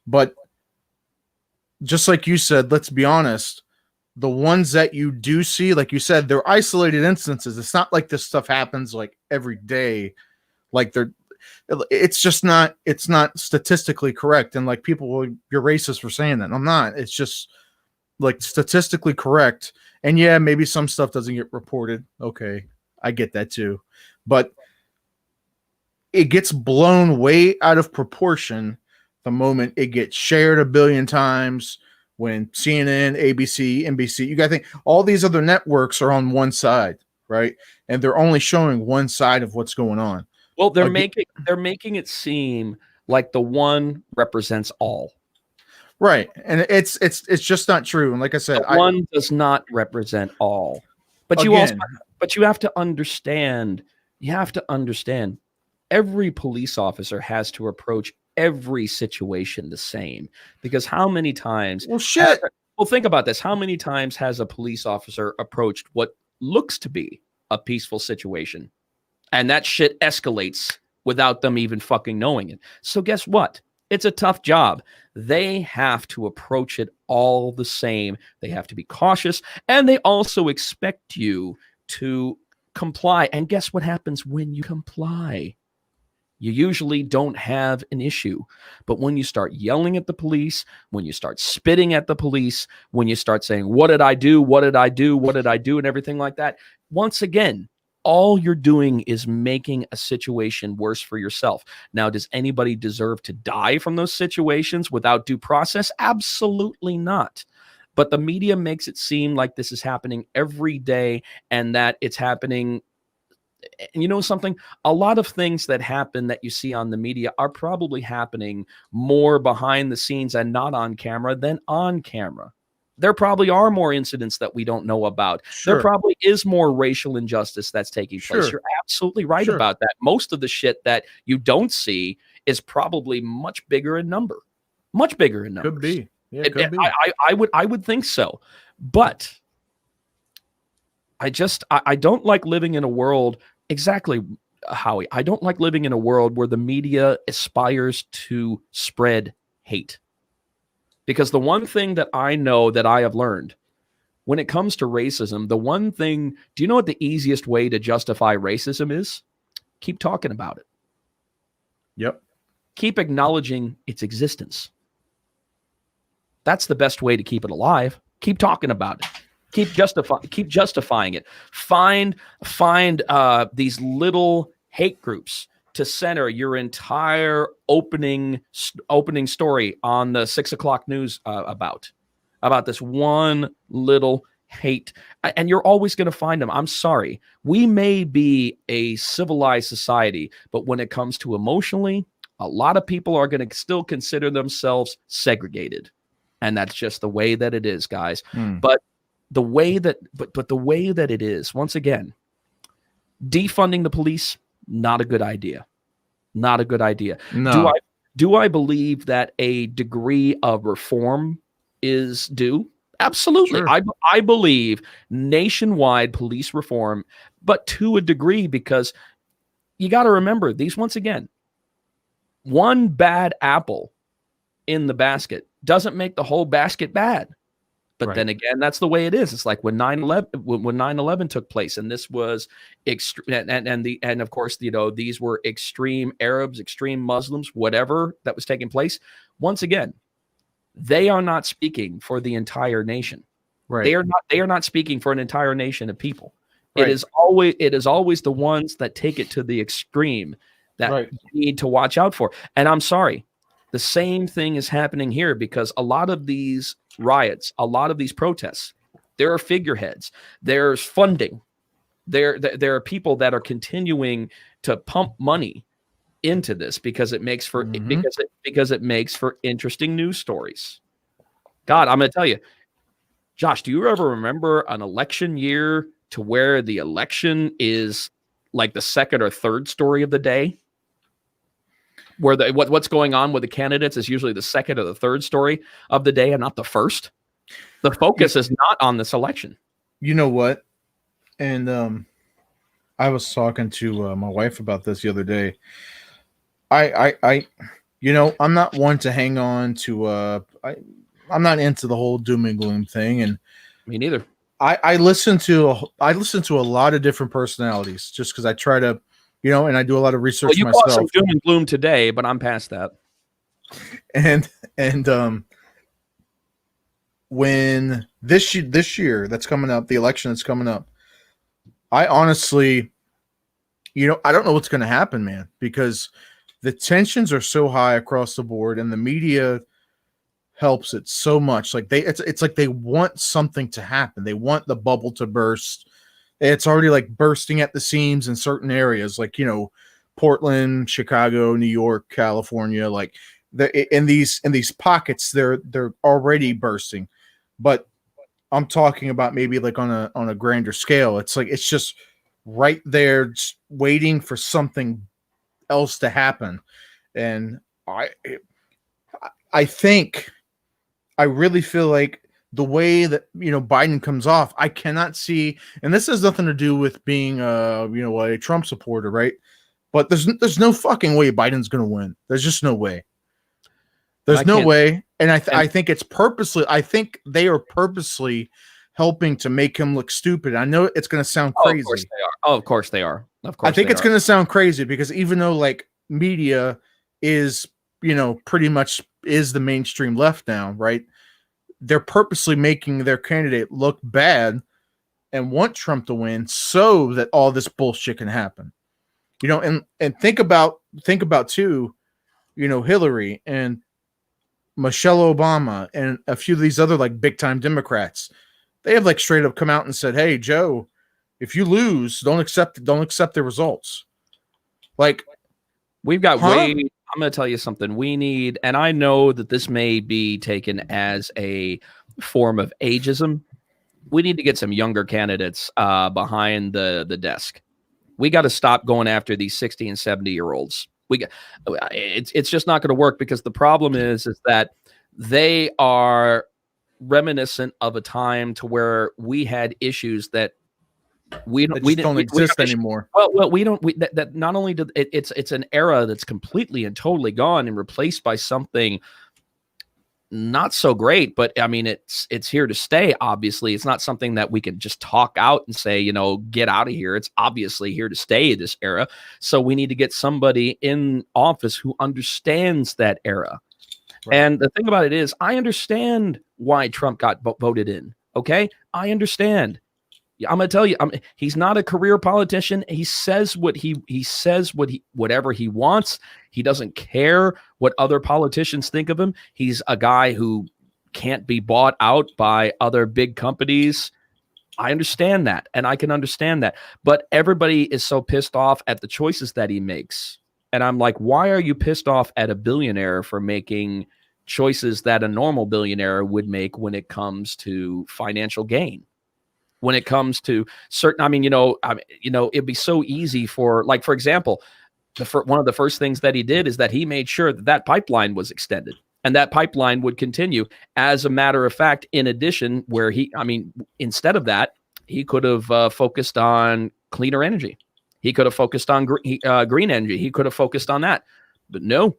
But just like you said, let's be honest, the ones that you do see, like you said, they're isolated instances. It's not like this stuff happens like every day. Like it's not statistically correct. And like people, you're racist for saying that. I'm not. It's just like statistically correct. And yeah, maybe some stuff doesn't get reported. Okay, I get that too. But it gets blown way out of proportion the moment it gets shared 1 billion times. When CNN, ABC, NBC, you got to think all these other networks are on one side, right? And they're only showing one side of what's going on. Well, they're making it seem like the one represents all. Right. And it's just not true. And like I said, one does not represent all. But you have to understand, every police officer has to approach every situation the same, because how many times think about this, how many times has a police officer approached what looks to be a peaceful situation and that shit escalates without them even fucking knowing it. So guess what? It's a tough job. They have to approach it all the same. They have to be cautious, and they also expect you to comply. And guess what happens when you comply? You usually don't have an issue. But when you start yelling at the police, when you start spitting at the police, when you start saying, what did I do? What did I do? What did I do? And everything like that. Once again, all you're doing is making a situation worse for yourself. Now, does anybody deserve to die from those situations without due process? Absolutely not. But the media makes it seem like this is happening every day and that it's happening. And you know something? A lot of things that happen that you see on the media are probably happening more behind the scenes and not on camera than on camera. There probably are more incidents that we don't know about. Sure. There probably is more racial injustice that's taking place. Sure. You're absolutely right Sure. about that. Most of the shit that you don't see is probably much bigger in number. Much bigger in numbers. Could be. Yeah, could be. I would think so. But I don't like living in a world, exactly, Howie. I don't like living in a world where the media aspires to spread hate. Because the one thing that I know that I have learned when it comes to racism, the one thing, do you know what the easiest way to justify racism is? Keep talking about it. Yep. Keep acknowledging its existence. That's the best way to keep it alive. Keep talking about it. Keep justifying it. Find these little hate groups to center your entire opening story on the 6 o'clock news about this one little hate. And you're always going to find them. I'm sorry. We may be a civilized society, but when it comes to emotionally, a lot of people are going to still consider themselves segregated. And that's just the way that it is, guys. But the way that it is, once again, defunding the police, not a good idea. Not a good idea. No. Do I believe that a degree of reform is due? Absolutely. Sure. I believe nationwide police reform, but to a degree, because you got to remember these, once again, one bad apple in the basket doesn't make the whole basket bad. But Right. then again, that's the way it is. It's like when 9/11 took place, and this was extreme, and of course, you know, these were extreme Arabs, extreme Muslims, whatever that was taking place. Once again, they are not speaking for the entire nation. Right. They are not speaking for an entire nation of people. Right. It is always the ones that take it to the extreme that Right. you need to watch out for. And I'm sorry, the same thing is happening here, because a lot of these riots, a lot of these protests, there are figureheads, there's funding, there are people that are continuing to pump money into this because it makes for because it makes for interesting news stories. God, I'm going to tell you, Josh, do you ever remember an election year to where the election is like the second or third story of the day? Where what's going on with the candidates is usually the second or the third story of the day and not the first. The focus is not on this election. You know what? And I was talking to my wife about this the other day. I I'm not one to hang on to I'm not into the whole doom and gloom thing, and Me neither. I listen to a lot of different personalities just because I try to, and I do a lot of research Well, you brought myself. some doom and gloom today, but I'm past that. And when this year that's coming up, the election that's coming up, I honestly, I don't know what's going to happen, man, because the tensions are so high across the board, and the media helps it so much. Like it's like they want something to happen. They want the bubble to burst. It's already like bursting at the seams in certain areas, like Portland, Chicago, New York, California. Like in these pockets, they're already bursting. But I'm talking about maybe like on a grander scale. It's like it's just right there, just waiting for something else to happen. And I think I really feel like the way that Biden comes off, I cannot see, and this has nothing to do with being a Trump supporter, right? But there's no fucking way Biden's going to win. There's just no way. There's no way. And I think it's purposely. I think they are purposely helping to make him look stupid. I know it's going to sound crazy. Of course they are. Oh, of course they are. Of course I think it's going to sound crazy because even though like media is, pretty much is the mainstream left now, right? They're purposely making their candidate look bad and want Trump to win so that all this bullshit can happen. And think about too, Hillary and Michelle Obama and a few of these other like big time Democrats. They have like straight up come out and said, "Hey, Joe, if you lose, don't accept the results." Like we've got I'm going to tell you something. We need, and I know that this may be taken as a form of ageism. We need to get some younger candidates behind the desk. We got to stop going after these 60 and 70-year-olds. It's just not going to work because the problem is that they are reminiscent of a time to where we had issues that we don't exist anymore. Well, we don't. That not only did it's an era that's completely and totally gone and replaced by something not so great. But I mean, it's here to stay. Obviously, it's not something that we can just talk out and say, get out of here. It's obviously here to stay, this era. So we need to get somebody in office who understands that era. Right. And the thing about it is, I understand why Trump got voted in. Okay, I understand. I'm gonna tell you, he's not a career politician. He says whatever he wants. He doesn't care what other politicians think of him. He's a guy who can't be bought out by other big companies. I understand that, and I can understand that. But everybody is so pissed off at the choices that he makes. And I'm like, why are you pissed off at a billionaire for making choices that a normal billionaire would make when it comes to financial gain? When it comes to certain, it'd be so easy for, like, for example, one of the first things that he did is that he made sure that pipeline was extended and that pipeline would continue. As a matter of fact, in addition, instead of that, he could have focused on cleaner energy. He could have focused on green energy. He could have focused on that. But no,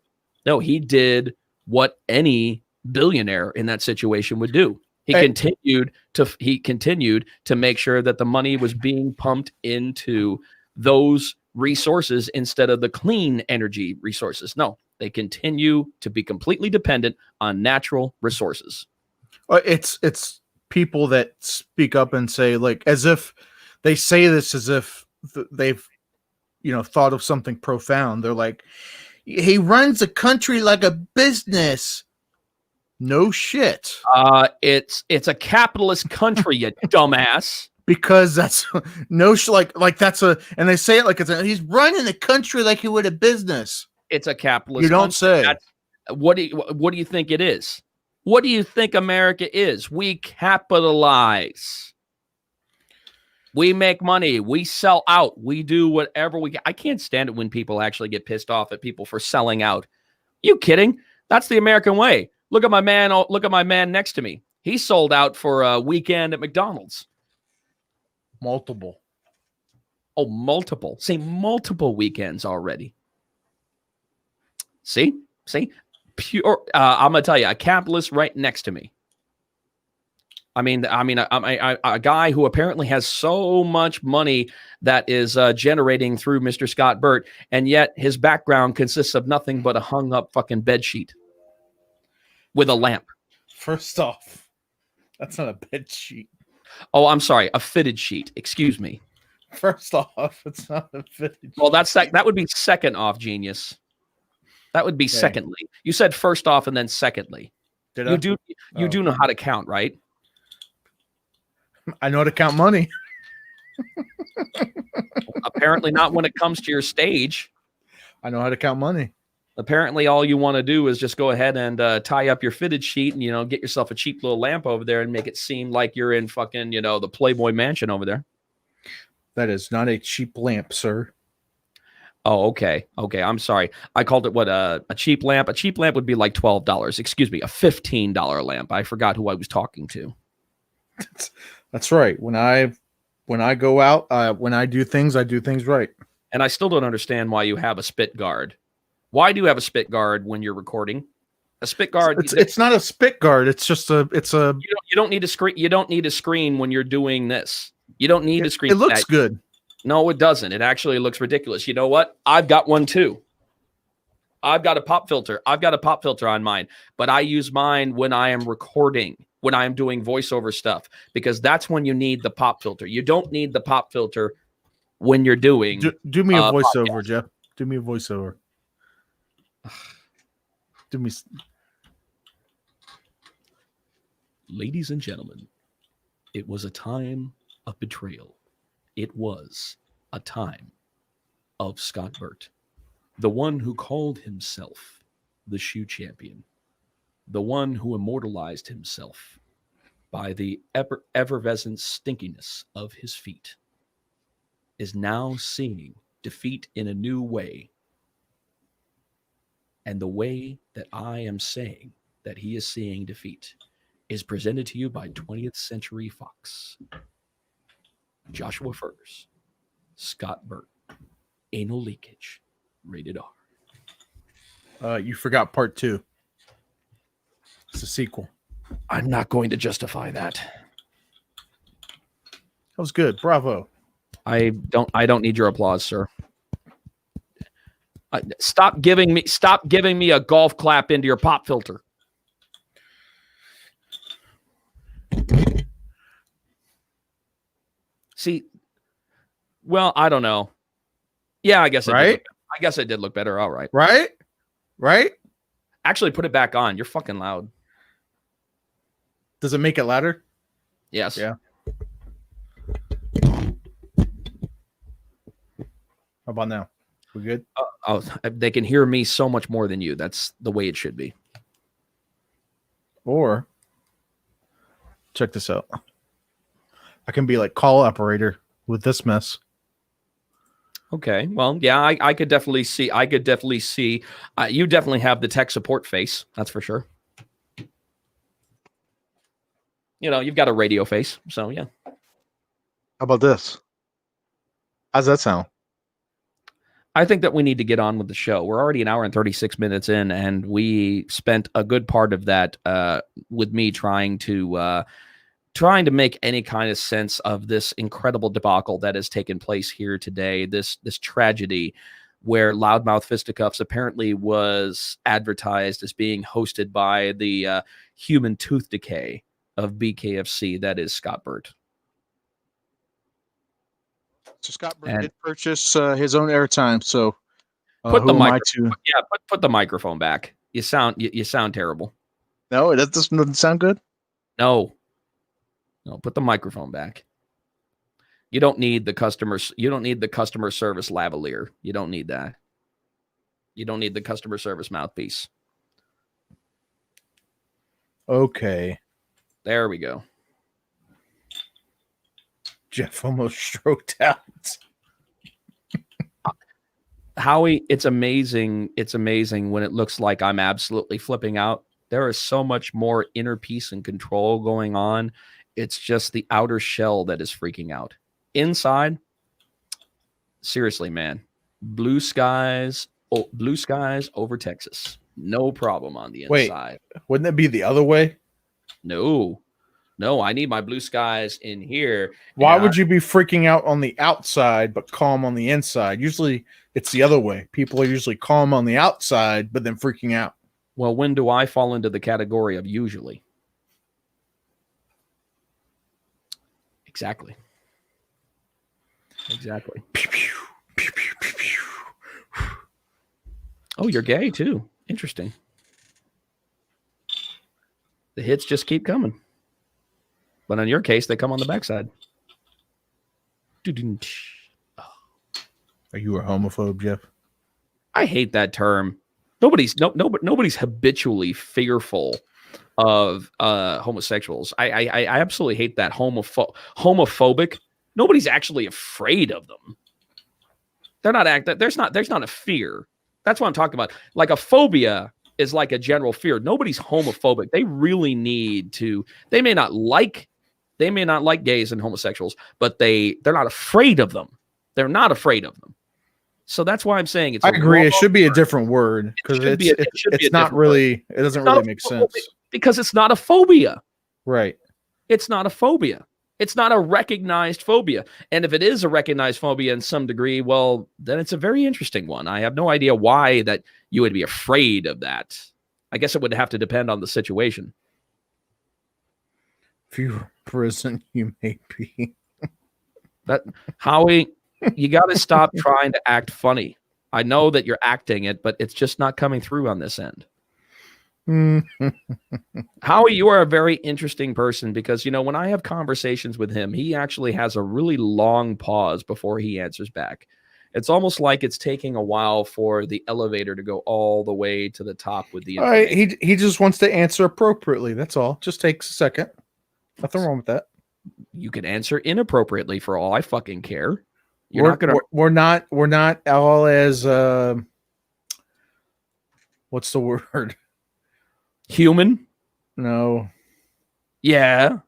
he did what any billionaire in that situation would do. He continued to make sure that the money was being pumped into those resources instead of the clean energy resources. No, they continue to be completely dependent on natural resources. It's people that speak up and say, like, as if they say this as if they've thought of something profound. They're like, he runs a country like a business. No shit. It's a capitalist country, you dumbass. Because that's like that's and they say it like he's running the country like he would a business. It's a capitalist. You don't say. What do you think it is? What do you think America is? We capitalize. We make money. We sell out. We do whatever we can. I can't stand it when people actually get pissed off at people for selling out. You kidding? That's the American way. Look at my man. Look at my man next to me. He sold out for a weekend at McDonald's. Multiple. Oh, multiple. Say multiple weekends already. See? Pure. I'm gonna tell you, a capitalist right next to me. A guy who apparently has so much money that is generating through Mr. Scott Burt, and yet his background consists of nothing but a hung up fucking bed sheet with a lamp. First off, that's not a bed sheet. Oh, I'm sorry, a fitted sheet. Excuse me. First off, it's not a fitted sheet. Well, that would be second off, genius. That would be secondly. You said first off and then secondly. Did I? You do know how to count, right? I know how to count money. Apparently not when it comes to your stage. I know how to count money. Apparently all you want to do is just go ahead and tie up your fitted sheet and, get yourself a cheap little lamp over there and make it seem like you're in fucking, the Playboy Mansion over there. That is not a cheap lamp, sir. Oh, okay. Okay, I'm sorry. I called it a cheap lamp. A cheap lamp would be like $12. Excuse me, a $15 lamp. I forgot who I was talking to. That's right. When I go out, when I do things right. And I still don't understand why you have a spit guard. Why do you have a spit guard when you're recording? A spit guard. It's not a spit guard. It's just a. You don't need a screen. You don't need a screen when you're doing this. You don't need a screen. It looks good. No, it doesn't. It actually looks ridiculous. You know what? I've got one too. I've got a pop filter. I've got a pop filter on mine, but I use mine when I am recording, when I am doing voiceover stuff, because that's when you need the pop filter. You don't need the pop filter when you're doing. Do me a voiceover, podcast. Jeff. Do me a voiceover. Do me. Ladies and gentlemen, it was a time of betrayal. It was a time of Scott Burt, the one who called himself the shoe champion, the one who immortalized himself by the effervescent stinkiness of his feet, is now seeing defeat in a new way. And the way that I am saying that he is seeing defeat is presented to you by 20th Century Fox. Joshua Fergus, Scott Burt, anal leakage, rated R. You forgot part 2. It's a sequel. I'm not going to justify that. That was good. Bravo. I don't need your applause, sir. Stop giving me a golf clap into your pop filter. See, well, I don't know. Yeah, I guess right. I guess it did look better. All right. Right. Actually, put it back on. You're fucking loud. Does it make it louder? Yes. Yeah. How about now? We good? They can hear me so much more than you. That's the way it should be. Or check this out. I can be like call operator with this mess. Okay. Well, yeah, I could definitely see. You definitely have the tech support face. That's for sure. You know, you've got a radio face. So, yeah. How about this? How's that sound? I think that we need to get on with the show. We're already an hour and 36 minutes in, and we spent a good part of that with me trying to make any kind of sense of this incredible debacle that has taken place here today. This tragedy where Loudmouth Fisticuffs apparently was advertised as being hosted by the human tooth decay of BKFC. That is Scott Burt. So Scott Burt did purchase his own airtime. So put the microphone back. You sound terrible. No, it doesn't sound good. No, put the microphone back. You don't need the customer service lavalier. You don't need that. You don't need the customer service mouthpiece. Okay. There we go. Jeff almost stroked out. Howie, it's amazing. It's amazing when it looks like I'm absolutely flipping out. There is so much more inner peace and control going on. It's just the outer shell that is freaking out. Inside, seriously, man, blue skies over Texas. No problem on the inside. Wait, wouldn't it be the other way? No, I need my blue skies in here. Why would you be freaking out on the outside but calm on the inside? Usually it's the other way. People are usually calm on the outside but then freaking out. Well, when do I fall into the category of usually? Exactly. Pew, pew, pew, pew, pew, pew. Oh, you're gay too. Interesting. The hits just keep coming. But in your case, they come on the backside. Are you a homophobe, Jeff? I hate that term. Nobody's habitually fearful of homosexuals. I absolutely hate that homophobic. Nobody's actually afraid of them. There's not a fear. That's what I'm talking about. Like a phobia is like a general fear. Nobody's homophobic. They really need to. They may not like gays and homosexuals, but they're not afraid of them. They're not afraid of them. So that's why I'm saying I agree. It should be a different word because it's not really. It doesn't really make sense because it's not a phobia. Right. It's not a phobia. It's not a recognized phobia. And if it is a recognized phobia in some degree, well, then it's a very interesting one. I have no idea why that you would be afraid of that. I guess it would have to depend on the situation. If you're in prison, you may be. That Howie, you got to stop trying to act funny. I know that you're acting it, but it's just not coming through on this end. Howie, you are a very interesting person because, when I have conversations with him, he actually has a really long pause before he answers back. It's almost like it's taking a while for the elevator to go all the way to the top with the information. He just wants to answer appropriately. That's all. Just takes a second. Nothing wrong with that. You can answer inappropriately for all I fucking care. We're not all as what's the word? Human? No. Yeah.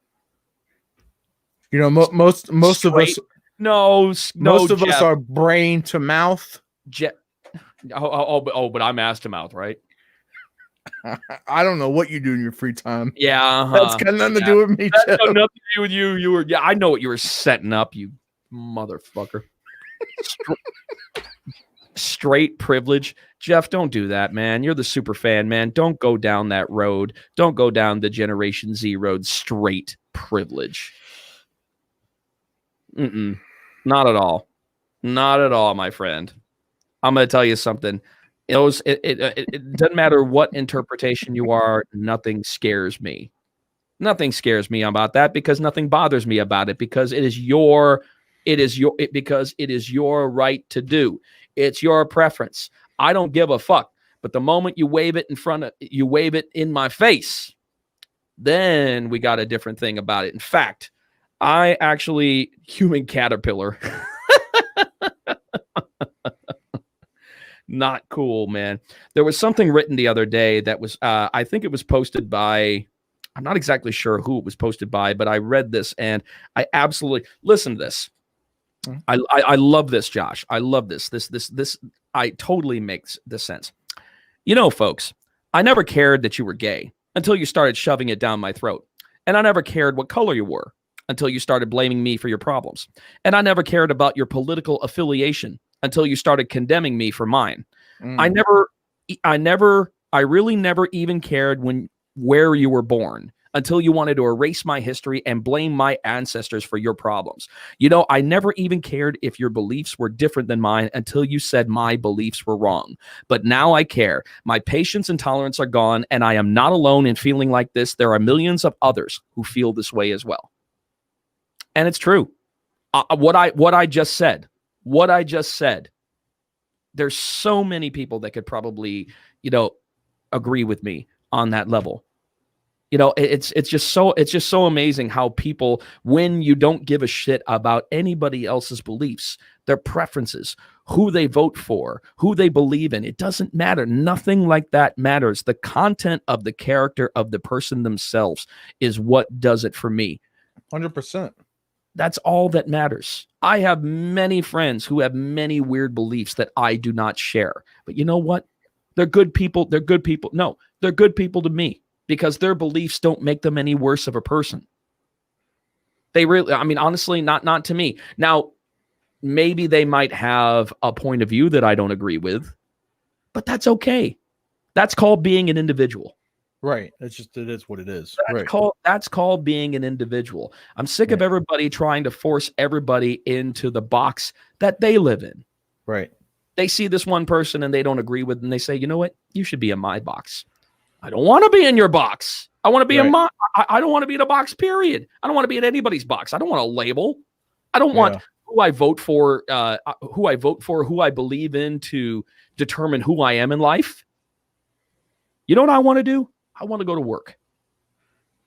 Most of us. Most of us are brain to mouth. But I'm ass to mouth, right? I don't know what you do in your free time. Yeah, that's got nothing to do with me. That's got nothing to do with you. You were, I know what you were setting up, you motherfucker. Straight privilege. Jeff, don't do that, man. You're the super fan, man. Don't go down that road. Don't go down the Generation Z road. Straight privilege. Not at all. Not at all, my friend. I'm going to tell you something. It doesn't matter what interpretation you are. Nothing scares me. Nothing scares me about that because nothing bothers me about it because it is your right to do. It's your preference. I don't give a fuck. But the moment you wave it in my face, then we got a different thing about it. In fact, I actually human caterpillar. Not cool, man. There was something written the other day that was, I think it was posted by, I'm not exactly sure who it was posted by, but I read this and I absolutely, listen to this. I love this, Josh. I love this. This I totally makes this sense. Folks, I never cared that you were gay until you started shoving it down my throat. And I never cared what color you were until you started blaming me for your problems. And I never cared about your political affiliation until you started condemning me for mine. I really never even cared where you were born until you wanted to erase my history and blame my ancestors for your problems. I never even cared if your beliefs were different than mine until you said my beliefs were wrong. But now I care. My patience and tolerance are gone, and I am not alone in feeling like this. There are millions of others who feel this way as well. And it's true. What I just said, there's so many people that could probably, agree with me on that level. It's just so amazing how people, when you don't give a shit about anybody else's beliefs, their preferences, who they vote for, who they believe in, it doesn't matter. Nothing like that matters. The content of the character of the person themselves is what does it for me. 100%. That's all that matters. I have many friends who have many weird beliefs that I do not share. But you know what? They're good people. They're good people. No, they're good people to me because their beliefs don't make them any worse of a person. They really, honestly, not to me. Now, maybe they might have a point of view that I don't agree with, but that's okay. That's called being an individual. Right. It is what it is. That's called being an individual. I'm sick of everybody trying to force everybody into the box that they live in. Right. They see this one person and they don't agree with, and they say, you know what? You should be in my box. I don't want to be in your box. I want to be in my, I don't want to be in a box, period. I don't want to be in anybody's box. I don't want a label. I don't want who I vote for, who I believe in to determine who I am in life. You know what I want to do? I want to go to work.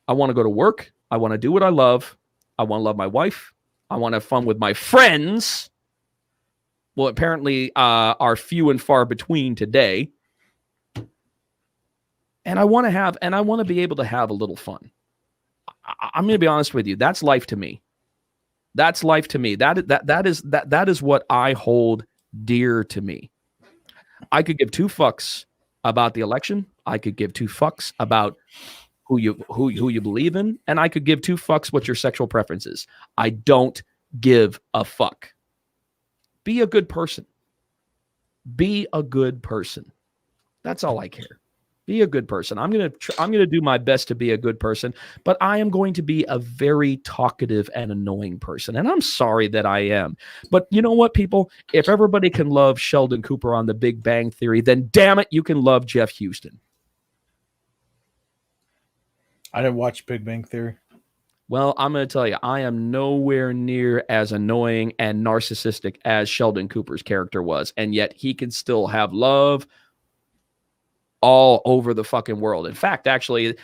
I want to go to work. I want to do what I love. I want to love my wife. I want to have fun with my friends. Well, apparently are few and far between today. And I want to be able to have a little fun. I'm going to be honest with you. That's life to me. That's life to me. That is what I hold dear to me. I could give two fucks about the election. I could give two fucks about who you believe in, and I could give two fucks what your sexual preference is. I don't give a fuck. Be a good person. Be a good person. That's all I care. Be a good person. I'm gonna do my best to be a good person, but I am going to be a very talkative and annoying person, and I'm sorry that I am. But you know what, people? If everybody can love Sheldon Cooper on The Big Bang Theory, then damn it, you can love Jeff Houston. I didn't watch Big Bang Theory. Well, I'm going to tell you, I am nowhere near as annoying and narcissistic as Sheldon Cooper's character was, and yet he can still have love all over the fucking world. In fact, actually,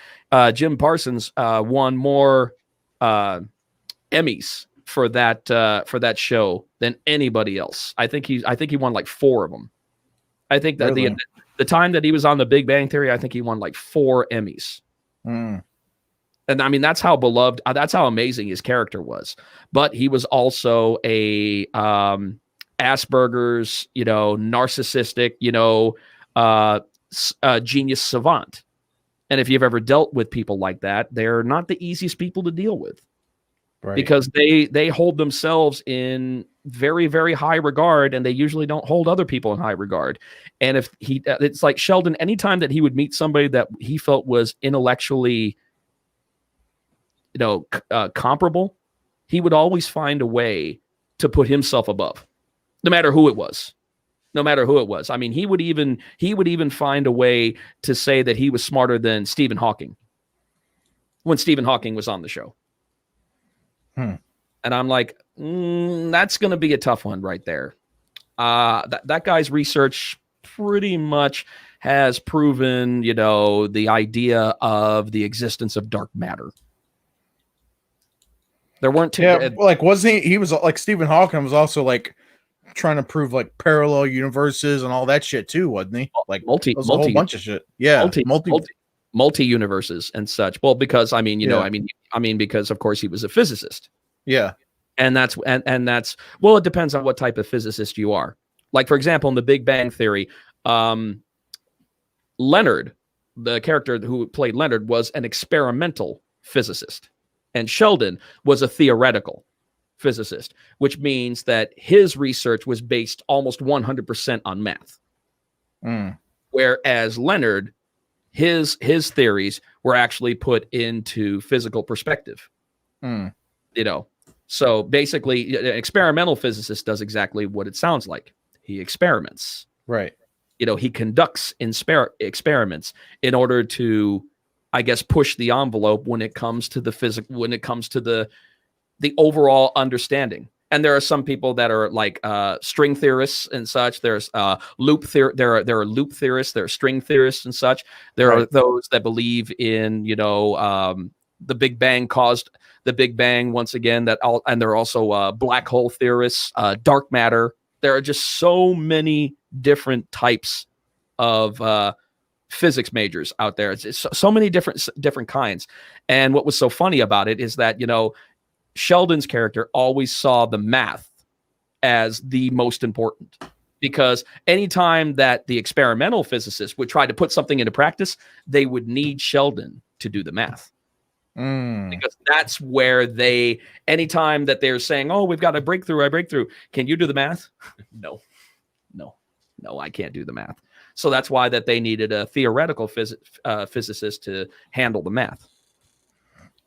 Jim Parsons won more Emmys for that show than anybody else. I think he won like 4 of them. I think that Really? the time that he was on The Big Bang Theory, I think he won like 4 Emmys. Mm. And I mean, that's how beloved, that's how amazing his character was. But he was also a Asperger's, narcissistic, genius savant. And if you've ever dealt with people like that, they're not the easiest people to deal with. Right. Because they hold themselves in very, very high regard, and they usually don't hold other people in high regard. And if it's like Sheldon, anytime that he would meet somebody that he felt was intellectually comparable, he would always find a way to put himself above, no matter who it was. I mean, he would even find a way to say that he was smarter than Stephen Hawking when Stephen Hawking was on the show. And I'm like, that's going to be a tough one right there. That guy's research pretty much has proven, the idea of the existence of dark matter. There weren't two. Yeah, like wasn't he was like Stephen Hawking was also like trying to prove like parallel universes and all that shit too, wasn't he? Like a whole bunch of shit. Yeah, multi universes and such. Well, because I mean, because of course he was a physicist. Yeah. And that's well, it depends on what type of physicist you are. Like, for example, in The Big Bang Theory, Leonard, the character who played Leonard, was an experimental physicist. And Sheldon was a theoretical physicist, which means that his research was based almost 100% on math. Whereas Leonard, his theories were actually put into physical perspective. So basically, an experimental physicist does exactly what it sounds like. He experiments. Right. He conducts experiments in order to, I guess, push the envelope when it comes to the overall understanding. And there are some people that are like string theorists and such. There's loop theory. There are loop theorists. There are string theorists and such. There are those that believe in the Big Bang caused the Big Bang once again. And there are also black hole theorists, dark matter. There are just so many different types of physics majors out there. It's so many different kinds. And what was so funny about it is that Sheldon's character always saw the math as the most important, because anytime that the experimental physicist would try to put something into practice, they would need Sheldon to do the math. Because that's where anytime that they're saying, oh, we've got a breakthrough, can you do the math? No, I can't do the math. So that's why that they needed a theoretical physicist to handle the math.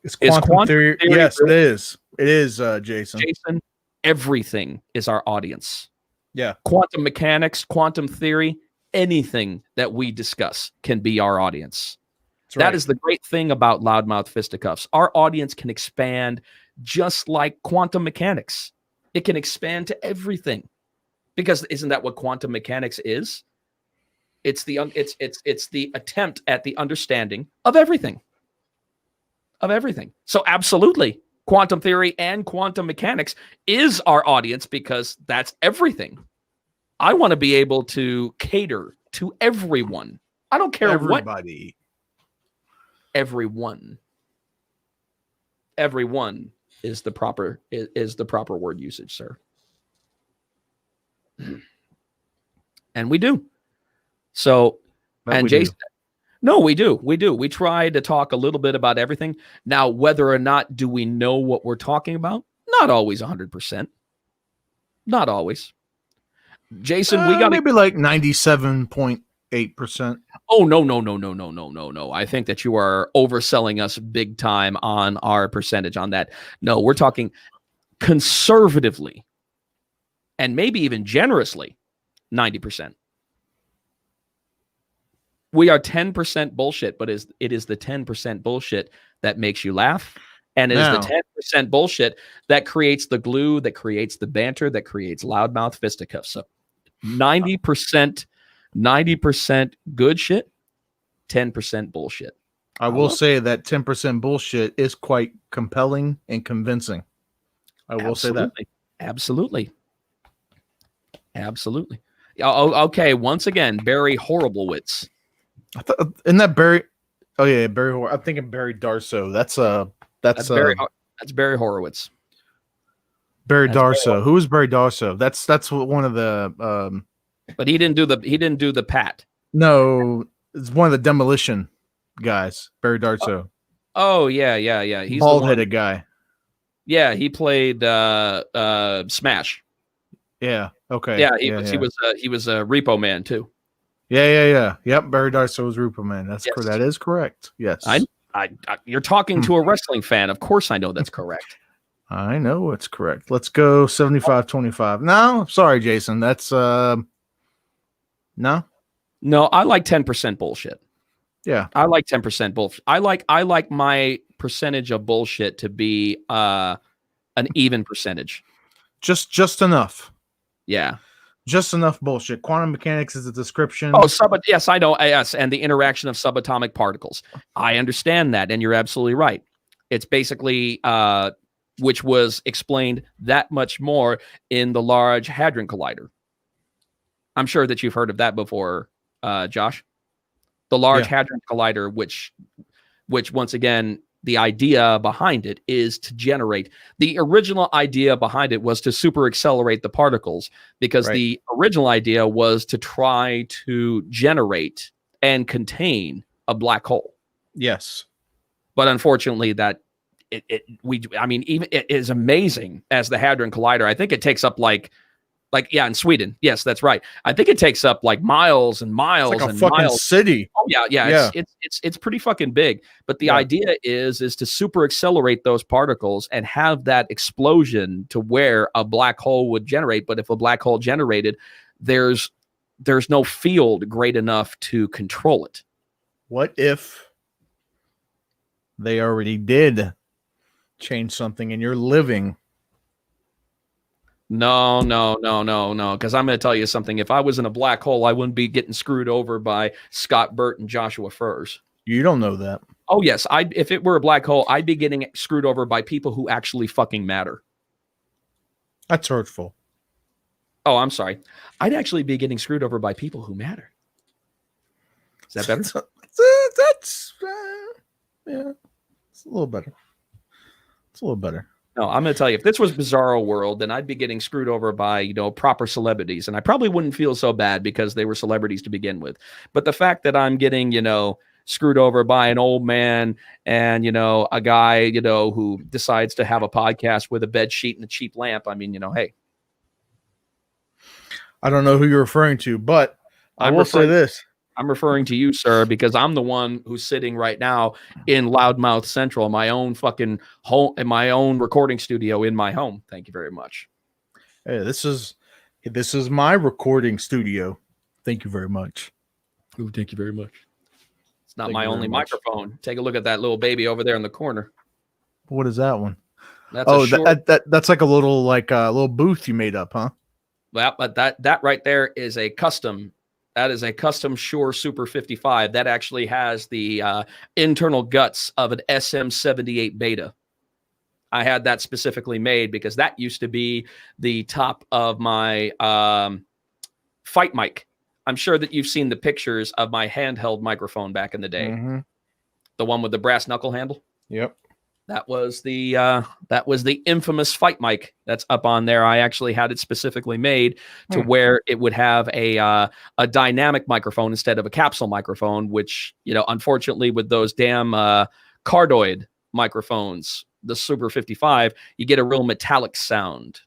Is quantum theory? Yes, it is. It is, Jason. Jason, everything is our audience. Yeah. Quantum mechanics, quantum theory, anything that we discuss can be our audience. That is the great thing about Loudmouth Fisticuffs. Our audience can expand just like quantum mechanics. It can expand to everything. Because isn't that what quantum mechanics is? It's the attempt at the understanding of everything. So absolutely, quantum theory and quantum mechanics is our audience, because that's everything. I want to be able to cater to everyone. I don't care everybody. Everyone is the proper word usage, sir. And we do. So, But and we Jason, do. no, we do. We do. We try to talk a little bit about everything. Now, whether or not do we know what we're talking about? Not always 100%. Not always. Jason, we got to maybe like 97.8%. Oh, no, no, no, no, no, no, no, no. I think that you are overselling us big time on our percentage on that. No, we're talking conservatively and maybe even generously 90%. We are 10% bullshit, but it is the 10% bullshit that makes you laugh. And it is the 10% bullshit that creates the glue, that creates the banter, that creates loudmouth fisticuffs. So 90% good shit, 10% bullshit. I will say that 10% bullshit is quite compelling and convincing. I will say that. Absolutely. Okay, once again, Barry Horriblewitz. Isn't that Barry? Oh yeah, Barry. I'm thinking Barry Darso. That's Barry Horowitz. Barry Darso. Who is Barry Darso? That's one of the. But he didn't do the Pat. No, it's one of the demolition guys. Barry Darso. Oh yeah. He's bald-headed guy. Yeah, he played Smash. Yeah. Okay. Yeah, he was a Repo Man too. Yeah. Yep. Barry Darso was Repo Man. That's correct. That is correct. Yes. You're talking to a wrestling fan. Of course, I know that's correct. I know it's correct. Let's go 75-25. No, sorry, Jason. That's no. No, I like 10% bullshit. Yeah. I like 10% bullshit. I like my percentage of bullshit to be an even percentage. Just enough. Yeah. Just enough bullshit. Quantum mechanics is a description. Oh, yes, I know. Yes, and the interaction of subatomic particles. I understand that, and you're absolutely right. It's basically which was explained that much more in the Large Hadron Collider. I'm sure that you've heard of that before, Josh. The Large Hadron Collider, which once again, the idea behind it is to generate. The original idea behind it was to super accelerate the particles, because the original idea was to try to generate and contain a black hole. Yes. But unfortunately, that it is amazing as the Hadron Collider. I think it takes up like in Sweden. Yes, that's right. I think it takes up like miles and miles, it's like and a fucking miles. city. Oh yeah. It's pretty fucking big. But the idea is to super accelerate those particles and have that explosion to where a black hole would generate. But if a black hole generated, there's no field great enough to control it. What if they already did change something and you're living? No. Because I'm going to tell you something. If I was in a black hole, I wouldn't be getting screwed over by Scott Burt and Joshua Furs. You don't know that. Oh, yes. If it were a black hole, I'd be getting screwed over by people who actually fucking matter. That's hurtful. Oh, I'm sorry. I'd actually be getting screwed over by people who matter. Is that better? That's yeah. It's a little better. No, I'm going to tell you, if this was Bizarro World, then I'd be getting screwed over by, proper celebrities. And I probably wouldn't feel so bad because they were celebrities to begin with. But the fact that I'm getting, screwed over by an old man and, a guy, who decides to have a podcast with a bed sheet and a cheap lamp. I mean, hey. I don't know who you're referring to, but I will say this. I'm referring to you, sir, because I'm the one who's sitting right now in Loudmouth Central, my own fucking home, in my own recording studio in my home. Thank you very much. Hey, this is my recording studio. Thank you very much. Oh, thank you very much. It's not my only microphone. Take a look at that little baby over there in the corner. What is that one? That's that's like a little booth you made up, huh? Well, but that right there is a custom. That is a custom Shure Super 55 that actually has the internal guts of an SM78 Beta. I had that specifically made because that used to be the top of my fight mic. I'm sure that you've seen the pictures of my handheld microphone back in the day. Mm-hmm. The one with the brass knuckle handle. Yep. That was the infamous fight mic that's up on there. I actually had it specifically made to where it would have a dynamic microphone instead of a capsule microphone, which, unfortunately with those damn cardioid microphones, the Super 55, you get a real metallic sound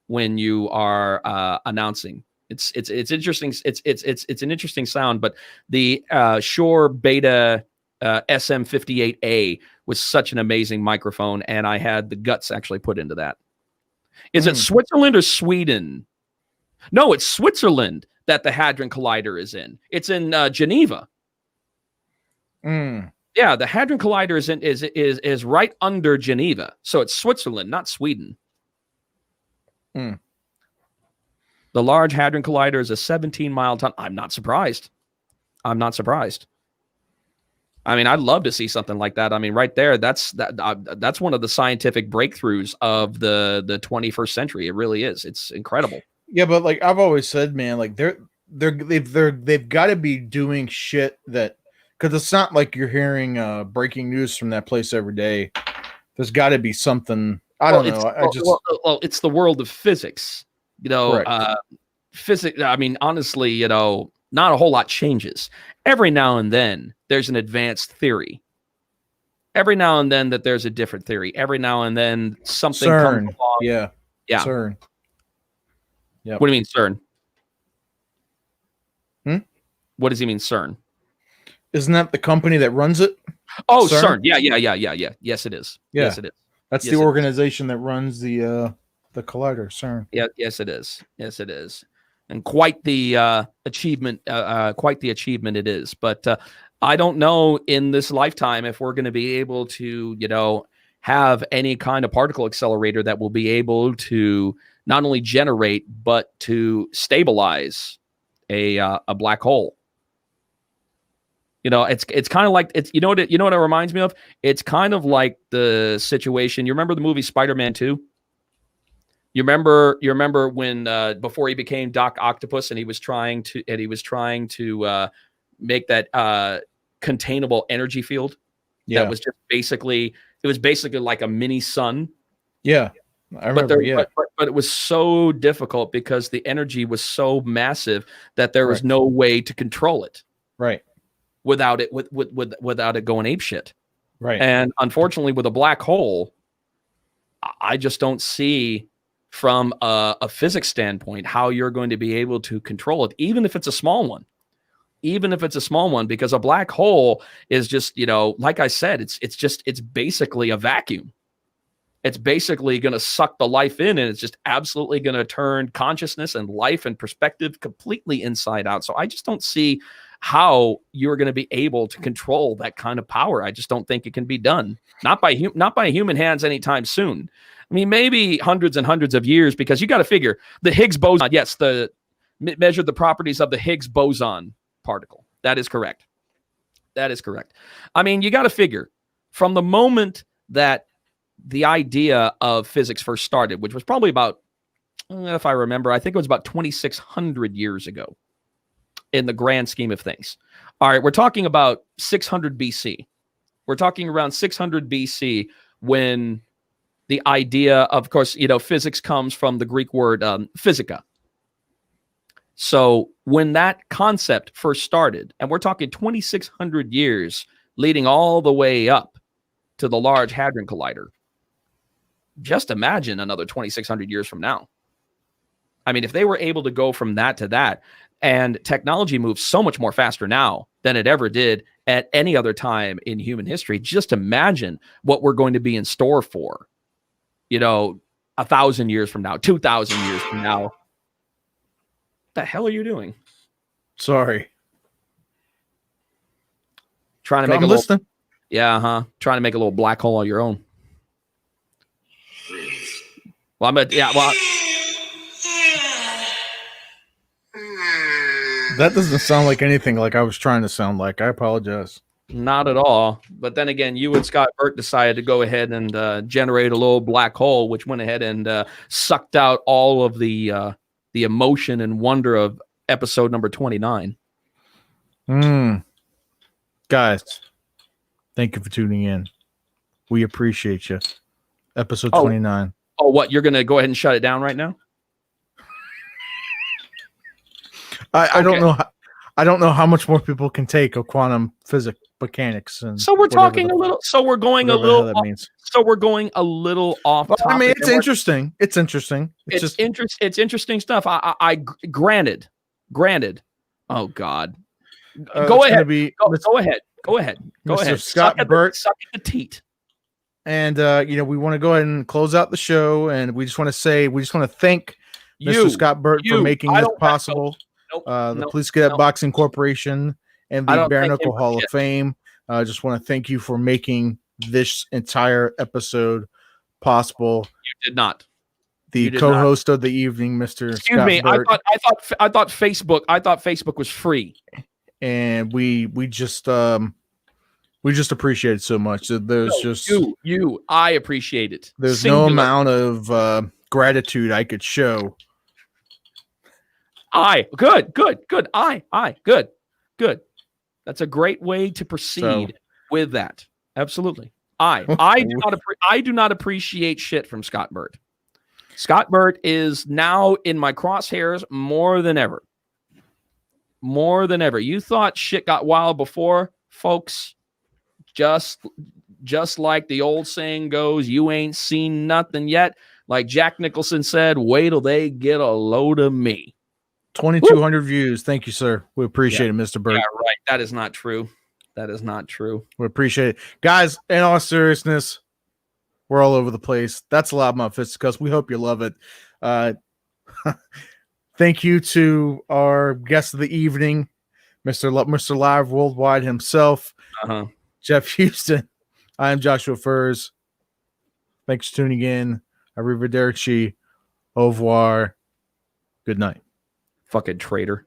when you are announcing. It's interesting. It's an interesting sound, but the Shure Beta SM58A was such an amazing microphone, and I had the guts actually put into that. Is it Switzerland or Sweden? No, it's Switzerland that the Hadron Collider is in. It's in Geneva. Yeah, the Hadron Collider is right under Geneva, so it's Switzerland, not Sweden. The Large Hadron Collider is a 17-mile tunnel. I'm not surprised. I mean, I'd love to see something like that. I mean, right there, that's one of the scientific breakthroughs of the 21st century. It really is. It's incredible. Yeah, but like I've always said, man, like they've got to be doing shit that, because it's not like you're hearing breaking news from that place every day. There's got to be something. I don't know. It's the world of physics. Physics. I mean, honestly, not a whole lot changes. Every now and then there's an advanced theory. Every now and then that there's a different theory. Every now and then something comes along. Yeah. CERN. Yep. What do you mean CERN? What does he mean CERN? Isn't that the company that runs it? Oh, CERN. Yeah. Yes, it is. Yeah. Yes, it is. That's the organization that runs the collider, CERN. Yeah, yes, it is. Yes, it is. And quite the achievement. Quite the achievement it is. But I don't know in this lifetime if we're going to be able to, have any kind of particle accelerator that will be able to not only generate but to stabilize a black hole. It's kind of like you know what it reminds me of? It's kind of like the situation. You remember the movie Spider-Man 2? You remember when before he became Doc Octopus and he was trying to make that containable energy field that was just basically like a mini sun. Yeah. I remember, but it was so difficult because the energy was so massive that there was no way to control it. Right. Without it without it going apeshit. Right. And unfortunately with a black hole, I just don't see from a physics standpoint how you're going to be able to control it, even if it's a small one. Because a black hole is just, like I said, it's basically a vacuum. It's basically going to suck the life in, and it's just absolutely going to turn consciousness and life and perspective completely inside out. So I just don't see how you're going to be able to control that kind of power. I just don't think it can be done. Not by human hands anytime soon. I mean, maybe hundreds and hundreds of years, because you got to figure the Higgs boson. Yes, measured the properties of the Higgs boson particle. That is correct. I mean, you got to figure from the moment that the idea of physics first started, which was probably about, if I remember, I think it was about 2,600 years ago in the grand scheme of things. All right, we're talking about 600 BC. We're talking around 600 BC when the idea, of course, physics comes from the Greek word physika. So when that concept first started, and we're talking 2,600 years leading all the way up to the Large Hadron Collider, just imagine another 2,600 years from now. I mean, if they were able to go from that to that, and technology moves so much more faster now than it ever did at any other time in human history, just imagine what we're going to be in store for, 1,000 years from now, 2,000 years from now. What the hell are you doing? Sorry. Trying to make listening. Trying to make a little black hole of your own. Well, that doesn't sound like anything like I was trying to sound like. I apologize. Not at all. But then again, you and Scott Burt decided to go ahead and generate a little black hole, which went ahead and sucked out all of the emotion and wonder of episode number 29. Guys, thank you for tuning in. We appreciate you. Episode Oh. 29. Oh, what? You're gonna go ahead and shut it down right now? I don't Okay. know. I don't know how much more people can take of quantum physics mechanics. And So we're talking a little. So we're going a whatever the hell little. that means. So we're going a little off. Well, I mean, topic, it's and we're- interesting. It's interesting. It's interesting stuff. Granted. Oh God. Go it's ahead. gonna be Go ahead. Go ahead. Go Mr. ahead. Scott Burt. Suck at the teat. And we want to go ahead and close out the show, and we just want to thank Mr. Scott Burt for making this possible. The Police Cadet Boxing Corporation and the Bare Knuckle Hall of Fame. I just want to thank you for making this entire episode possible. You did not. The co-host of the evening, Mr. Excuse Scott me. Burt. I thought Facebook was free. And we just appreciate it so much. There's I appreciate it. There's no amount of gratitude I could show. Good. That's a great way to proceed with that. Absolutely. I do not appreciate shit from Scott Burt. Scott Burt is now in my crosshairs more than ever. More than ever. You thought shit got wild before, folks. Just like the old saying goes, you ain't seen nothing yet. Like Jack Nicholson said, wait till they get a load of me. 2,200 views. Thank you, sir. We appreciate it, Mr. Burt. Yeah, right. That is not true. We appreciate it. Guys, in all seriousness, we're all over the place. That's Loudmouth Fisticuffs. We hope you love it. Thank you to our guest of the evening, Mr. Live Worldwide himself, Jeff Houston. I am Joshua Furs. Thanks for tuning in. Arrivederci. Au revoir. Good night. Fucking traitor.